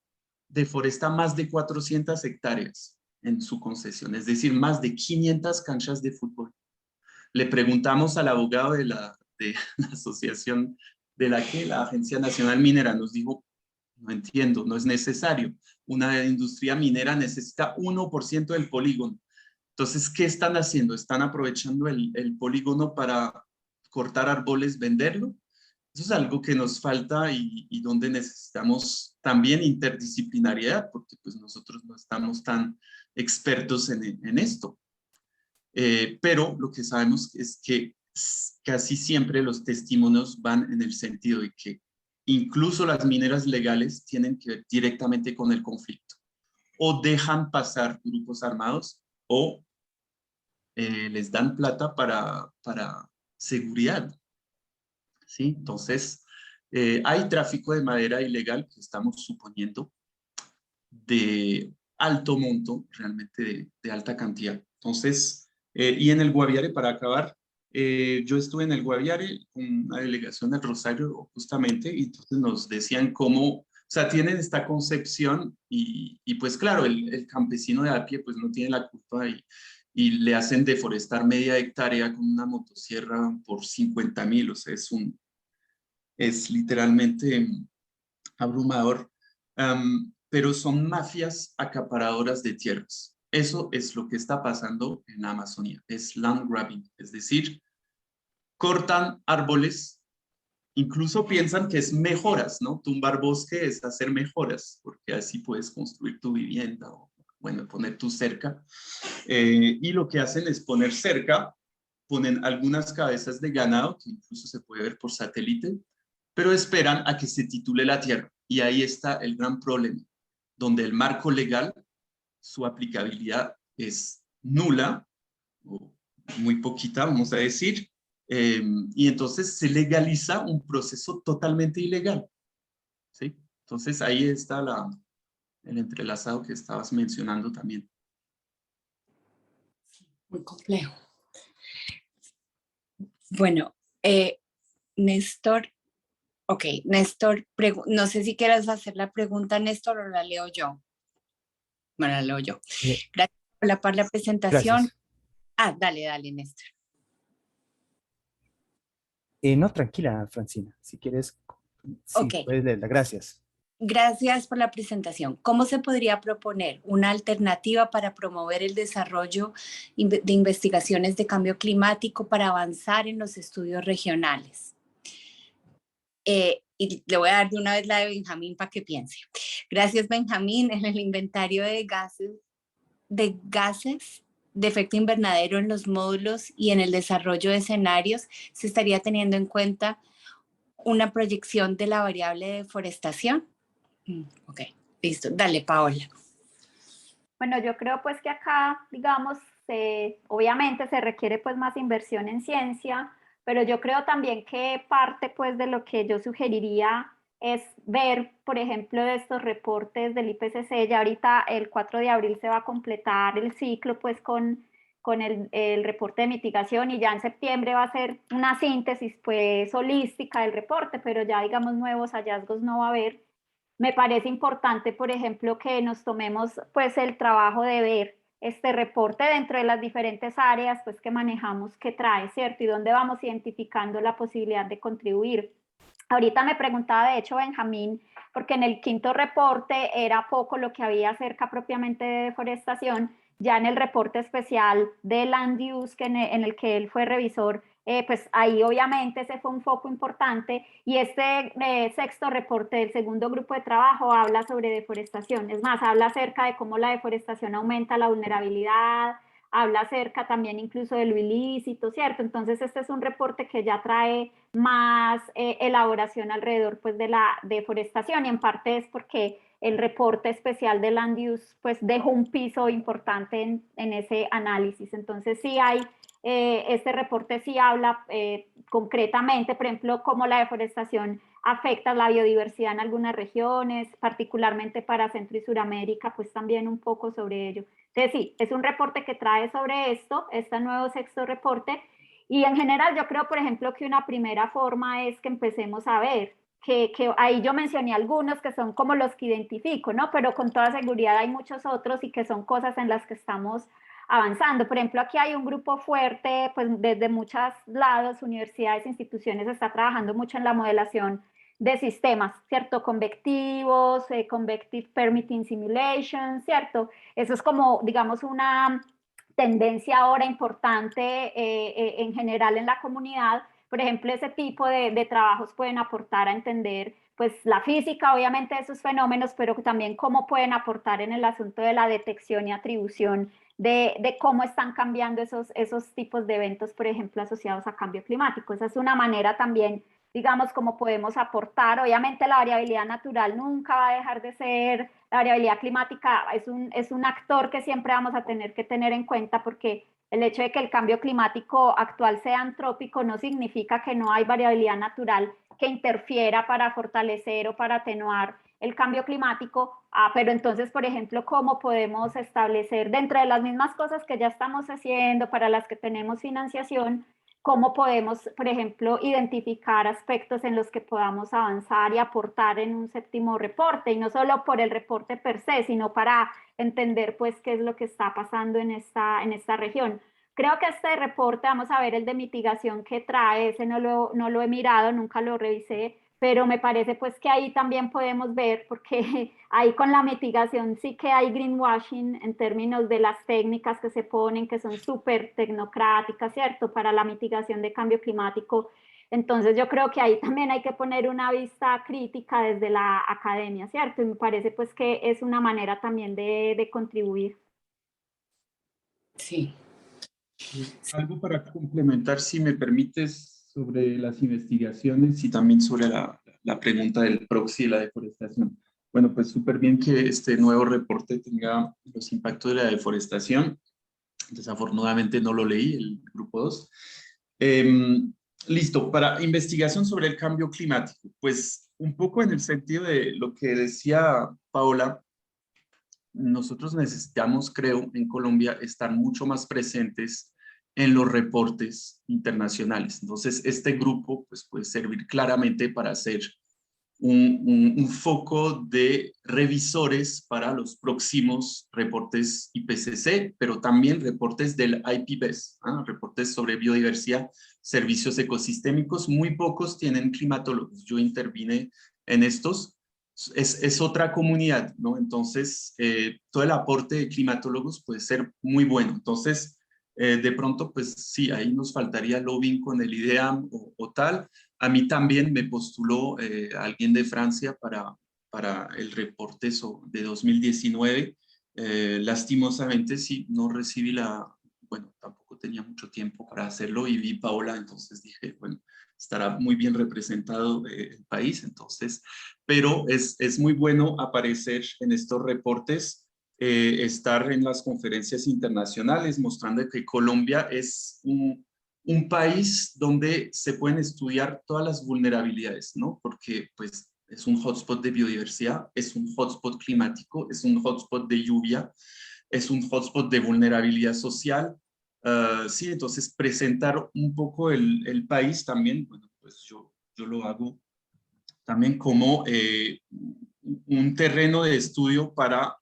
deforesta más de 400 hectáreas en su concesión, es decir, más de 500 canchas de fútbol? Le preguntamos al abogado de la asociación de la Agencia Nacional Minera, nos dijo, no entiendo, no es necesario. Una industria minera necesita 1% del polígono. Entonces, ¿qué están haciendo? ¿Están aprovechando el polígono para cortar árboles, venderlo? Eso es algo que nos falta y donde necesitamos también interdisciplinariedad, porque pues nosotros no estamos tan expertos en esto. Pero lo que sabemos es que casi siempre los testimonios van en el sentido de que incluso las mineras legales tienen que ver directamente con el conflicto. O dejan pasar grupos armados o les dan plata para seguridad, ¿sí? Entonces, hay tráfico de madera ilegal que estamos suponiendo de alto monto, realmente de alta cantidad. Entonces, y en el Guaviare, para acabar, yo estuve en el Guaviare con una delegación del Rosario justamente, y entonces nos decían cómo, o sea, tienen esta concepción y pues claro, el campesino de a pie pues no tiene la culpa y le hacen deforestar media hectárea con una motosierra por 50,000, o sea, es literalmente abrumador. Pero son mafias acaparadoras de tierras. Eso es lo que está pasando en la Amazonía, es land grabbing, es decir, cortan árboles, incluso piensan que es mejoras, ¿no? Tumbar bosque es hacer mejoras, porque así puedes construir tu vivienda o, bueno, poner tu cerca. Y lo que hacen es poner cerca, ponen algunas cabezas de ganado, que incluso se puede ver por satélite, pero esperan a que se titule la tierra. Y ahí está el gran problema, donde el marco legal, su aplicabilidad es nula, o muy poquita, vamos a decir, y entonces se legaliza un proceso totalmente ilegal, ¿sí? Entonces ahí está el entrelazado que estabas mencionando también. Muy complejo. Bueno, Néstor, ok, Néstor, no sé si quieras hacer la pregunta, Néstor, o la leo yo. Bueno, la leo yo. Gracias por la presentación. Gracias. Ah, dale, Néstor. No, tranquila, Francina. Si quieres, sí, Ok. puedes leerla. Gracias. Gracias por la presentación. ¿Cómo se podría proponer una alternativa para promover el desarrollo de investigaciones de cambio climático para avanzar en los estudios regionales? Y le voy a dar de una vez la de Benjamín para que piense. Gracias, Benjamín. En el inventario de gases de efecto invernadero en los módulos y en el desarrollo de escenarios, se estaría teniendo en cuenta una proyección de la variable de deforestación. Ok, listo. Dale, Paola. Bueno, yo creo pues que acá, digamos, obviamente se requiere pues más inversión en ciencia, pero yo creo también que parte pues de lo que yo sugeriría es ver, por ejemplo, de estos reportes del IPCC. Ya ahorita el 4 de abril se va a completar el ciclo pues con el reporte de mitigación, y ya en septiembre va a ser una síntesis pues holística del reporte, pero ya digamos nuevos hallazgos no va a haber. Me parece importante, por ejemplo, que nos tomemos pues el trabajo de ver este reporte dentro de las diferentes áreas pues que manejamos, que trae, ¿cierto? Y dónde vamos identificando la posibilidad de contribuir. Ahorita me preguntaba, de hecho, Benjamín, porque en el quinto reporte era poco lo que había acerca propiamente de deforestación. Ya en el reporte especial de Land Use, en el que él fue revisor, pues ahí obviamente ese fue un foco importante, y este sexto reporte del segundo grupo de trabajo habla sobre deforestación. Es más, habla acerca de cómo la deforestación aumenta la vulnerabilidad, habla acerca también incluso de lo ilícito, ¿cierto? Entonces este es un reporte que ya trae más elaboración alrededor pues de la deforestación, y en parte es porque el reporte especial de Land Use pues dejó un piso importante en ese análisis. Entonces sí hay, este reporte sí habla concretamente, por ejemplo, cómo la deforestación afecta la biodiversidad en algunas regiones, particularmente para Centro y Suramérica, pues también un poco sobre ello. Entonces sí, es un reporte que trae sobre esto, este nuevo sexto reporte, y en general yo creo, por ejemplo, que una primera forma es que empecemos a ver que ahí yo mencioné algunos que son como los que identifico, ¿no? Pero con toda seguridad hay muchos otros y que son cosas en las que estamos avanzando. Por ejemplo, aquí hay un grupo fuerte, pues desde muchos lados, universidades, instituciones, está trabajando mucho en la modelación de sistemas, ¿cierto? Convectivos, convective permitting simulation, ¿cierto? Eso es como, digamos, una tendencia ahora importante en general en la comunidad. Por ejemplo, ese tipo de trabajos pueden aportar a entender pues la física, obviamente, de esos fenómenos, pero también cómo pueden aportar en el asunto de la detección y atribución de cómo están cambiando esos tipos de eventos, por ejemplo, asociados a cambio climático. Esa es una manera también, digamos, cómo podemos aportar. Obviamente la variabilidad natural nunca va a dejar de ser, la variabilidad climática es un actor que siempre vamos a tener que tener en cuenta, porque el hecho de que el cambio climático actual sea antrópico no significa que no hay variabilidad natural que interfiera para fortalecer o para atenuar el cambio climático. Pero entonces, por ejemplo, ¿cómo podemos establecer dentro de las mismas cosas que ya estamos haciendo, para las que tenemos financiación, cómo podemos, por ejemplo, identificar aspectos en los que podamos avanzar y aportar en un séptimo reporte, y no solo por el reporte per se, sino para entender pues qué es lo que está pasando en esta región? Creo que este reporte, vamos a ver el de mitigación que trae, ese no lo he mirado, nunca lo revisé, pero me parece pues que ahí también podemos ver, porque ahí con la mitigación sí que hay greenwashing en términos de las técnicas que se ponen, que son súper tecnocráticas, ¿cierto?, para la mitigación de cambio climático. Entonces yo creo que ahí también hay que poner una vista crítica desde la academia, ¿cierto? Y me parece pues que es una manera también de contribuir. Sí. Algo para complementar, si me permites, sobre las investigaciones y también sobre la pregunta del proxy y la deforestación. Bueno, pues súper bien que este nuevo reporte tenga los impactos de la deforestación. Desafortunadamente no lo leí, el grupo 2. Listo, para investigación sobre el cambio climático, pues un poco en el sentido de lo que decía Paola, nosotros necesitamos, creo, en Colombia estar mucho más presentes en los reportes internacionales. Entonces, este grupo pues, puede servir claramente para hacer un foco de revisores para los próximos reportes IPCC, pero también reportes del IPBES, reportes sobre biodiversidad, servicios ecosistémicos. Muy pocos tienen climatólogos. Yo intervine en estos. Es otra comunidad, ¿no? Entonces, todo el aporte de climatólogos puede ser muy bueno. Entonces, de pronto, pues sí, ahí nos faltaría lobbying con el IDEAM o tal. A mí también me postuló alguien de Francia para el reporte de 2019. Lastimosamente, sí, no recibí bueno, tampoco tenía mucho tiempo para hacerlo y vi Paola, entonces dije, bueno, estará muy bien representado el país, entonces, pero es muy bueno aparecer en estos reportes, estar en las conferencias internacionales mostrando que Colombia es un país donde se pueden estudiar todas las vulnerabilidades, ¿no? Porque pues es un hotspot de biodiversidad, es un hotspot climático, es un hotspot de lluvia, es un hotspot de vulnerabilidad social. Sí, entonces presentar un poco el país también, bueno, pues yo lo hago también como un terreno de estudio para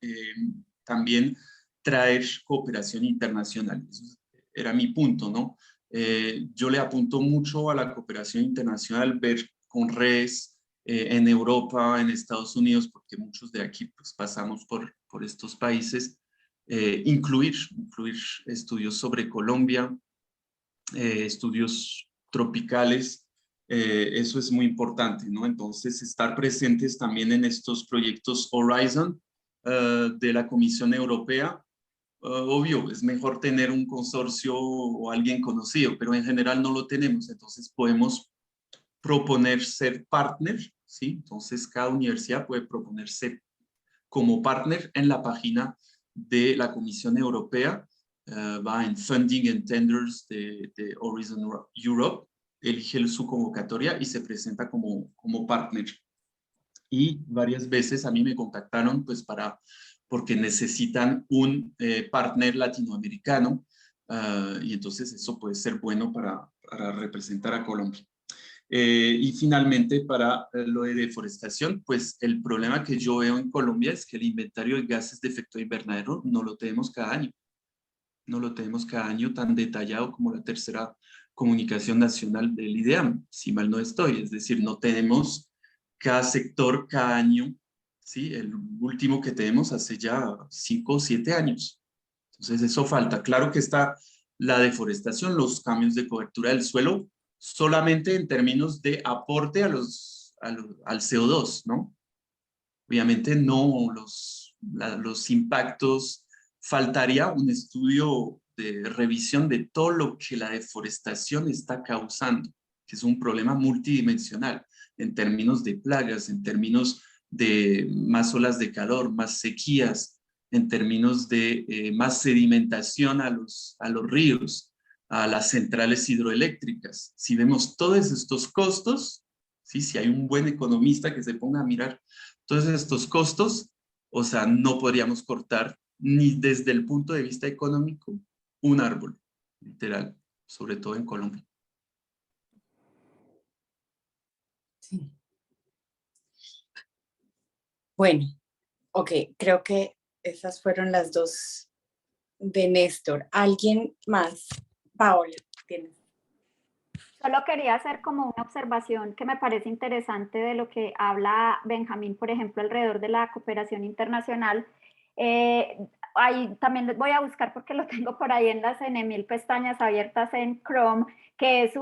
también traer cooperación internacional. Eso era mi punto, ¿no? Yo le apunto mucho a la cooperación internacional, ver con redes en Europa, en Estados Unidos, porque muchos de aquí pues, pasamos por estos países, incluir estudios sobre Colombia, estudios tropicales, eso es muy importante, ¿no? Entonces, estar presentes también en estos proyectos Horizon de la Comisión Europea. Obvio, es mejor tener un consorcio o alguien conocido, pero en general no lo tenemos, entonces podemos proponer ser partner, ¿sí? Entonces, cada universidad puede proponerse como partner en la página de la Comisión Europea. Va en Funding and Tenders de Horizon Europe, elige su convocatoria y se presenta como partner. Y varias veces a mí me contactaron pues porque necesitan un partner latinoamericano, y entonces eso puede ser bueno para representar a Colombia. Y finalmente, para lo de deforestación, pues el problema que yo veo en Colombia es que el inventario de gases de efecto invernadero no lo tenemos cada año. No lo tenemos cada año tan detallado como la tercera comunicación nacional del IDEAM, si mal no estoy. Es decir, no tenemos cada sector cada año, ¿sí? El último que tenemos hace ya 5 o 7 años. Entonces eso falta. Claro que está la deforestación, los cambios de cobertura del suelo, solamente en términos de aporte al CO2, ¿no? Obviamente no los impactos, faltaría un estudio de revisión de todo lo que la deforestación está causando, que es un problema multidimensional en términos de plagas, en términos de más olas de calor, más sequías, en términos de más sedimentación a los ríos, a las centrales hidroeléctricas. Si vemos todos estos costos, ¿sí? Si hay un buen economista que se ponga a mirar todos estos costos, o sea, no podríamos cortar ni desde el punto de vista económico un árbol, literal, sobre todo en Colombia. Sí. Bueno, ok, creo que esas fueron las dos de Néstor. ¿Alguien más? Paola, tienes. Solo quería hacer como una observación que me parece interesante de lo que habla Benjamín, por ejemplo, alrededor de la cooperación internacional. Ahí también les voy a buscar porque lo tengo por ahí en 1000 pestañas abiertas en Chrome, que es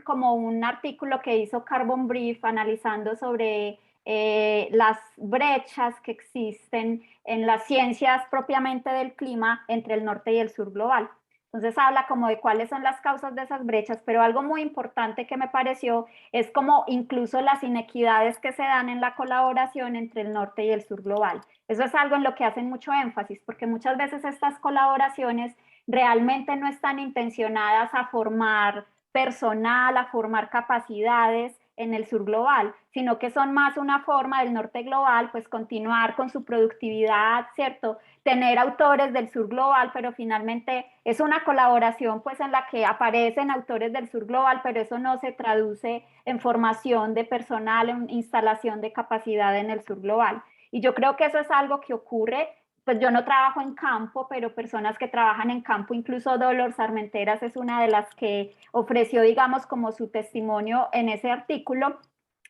como un artículo que hizo Carbon Brief analizando sobre las brechas que existen en las ciencias propiamente del clima entre el norte y el sur global. Entonces habla como de cuáles son las causas de esas brechas, pero algo muy importante que me pareció es como incluso las inequidades que se dan en la colaboración entre el norte y el sur global. Eso es algo en lo que hacen mucho énfasis, porque muchas veces estas colaboraciones realmente no están intencionadas a formar personal, a formar capacidades, en el sur global, sino que son más una forma del norte global, pues continuar con su productividad, ¿cierto? Tener autores del sur global, pero finalmente es una colaboración pues en la que aparecen autores del sur global, pero eso no se traduce en formación de personal, en instalación de capacidad en el sur global. Y yo creo que eso es algo que ocurre, pues yo no trabajo en campo, pero personas que trabajan en campo, incluso Dolores Armenteras es una de las que ofreció, digamos, como su testimonio en ese artículo.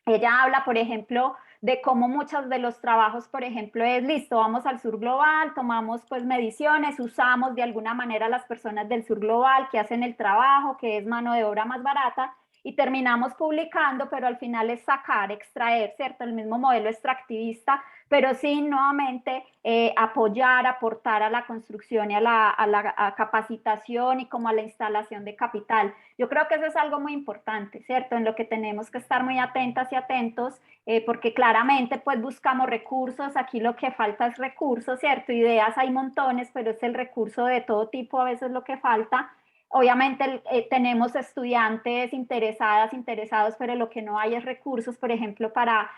Ella habla, por ejemplo, de cómo muchos de los trabajos, por ejemplo, es listo, vamos al sur global, tomamos pues mediciones, usamos de alguna manera a las personas del sur global que hacen el trabajo, que es mano de obra más barata, y terminamos publicando, pero al final es sacar, extraer, ¿cierto? El mismo modelo extractivista, pero sin nuevamente apoyar, aportar a la construcción y a la capacitación y como a la instalación de capital. Yo creo que eso es algo muy importante, ¿cierto? En lo que tenemos que estar muy atentas y atentos, porque claramente pues buscamos recursos, aquí lo que falta es recursos, ¿cierto? Ideas hay montones, pero es el recurso de todo tipo a veces lo que falta. Obviamente tenemos estudiantes interesados, pero lo que no hay es recursos, por ejemplo, para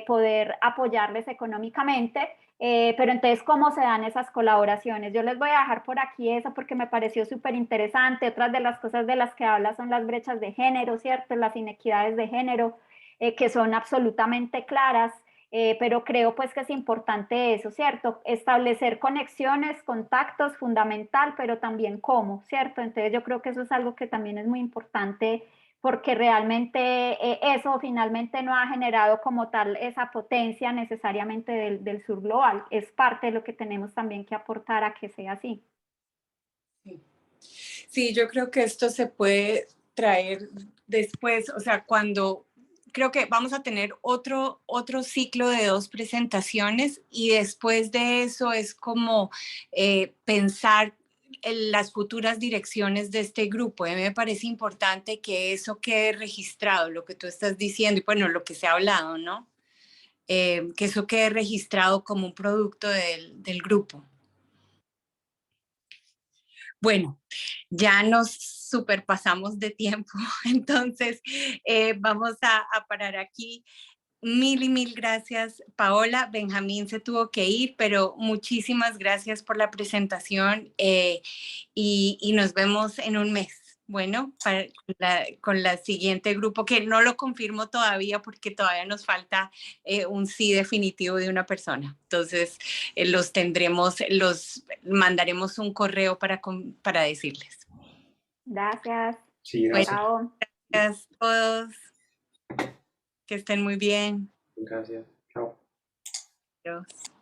poder apoyarles económicamente. Pero entonces, ¿cómo se dan esas colaboraciones? Yo les voy a dejar por aquí eso porque me pareció súper interesante. Otras de las cosas de las que habla son las brechas de género, ¿cierto? Las inequidades de género, que son absolutamente claras. Pero creo pues que es importante eso, ¿cierto? Establecer conexiones, contactos, fundamental, pero también cómo, ¿cierto? Entonces yo creo que eso es algo que también es muy importante porque realmente eso finalmente no ha generado como tal esa potencia necesariamente del sur global. Es parte de lo que tenemos también que aportar a que sea así. Sí, yo creo que esto se puede traer después, o sea, cuando creo que vamos a tener otro ciclo de 2 presentaciones y después de eso es como pensar en las futuras direcciones de este grupo. A mí me parece importante que eso quede registrado, lo que tú estás diciendo y bueno, lo que se ha hablado, ¿no? Que eso quede registrado como un producto del grupo. Bueno, ya nos superpasamos de tiempo, entonces vamos a parar aquí. Mil y mil gracias, Paola. Benjamín se tuvo que ir, pero muchísimas gracias por la presentación y nos vemos en un mes. Bueno, con la siguiente grupo, que no lo confirmo todavía porque todavía nos falta un sí definitivo de una persona. Entonces, los mandaremos un correo para decirles. Gracias. Sí, gracias. Chao. Gracias a todos. Que estén muy bien. Gracias. Chao. Adiós.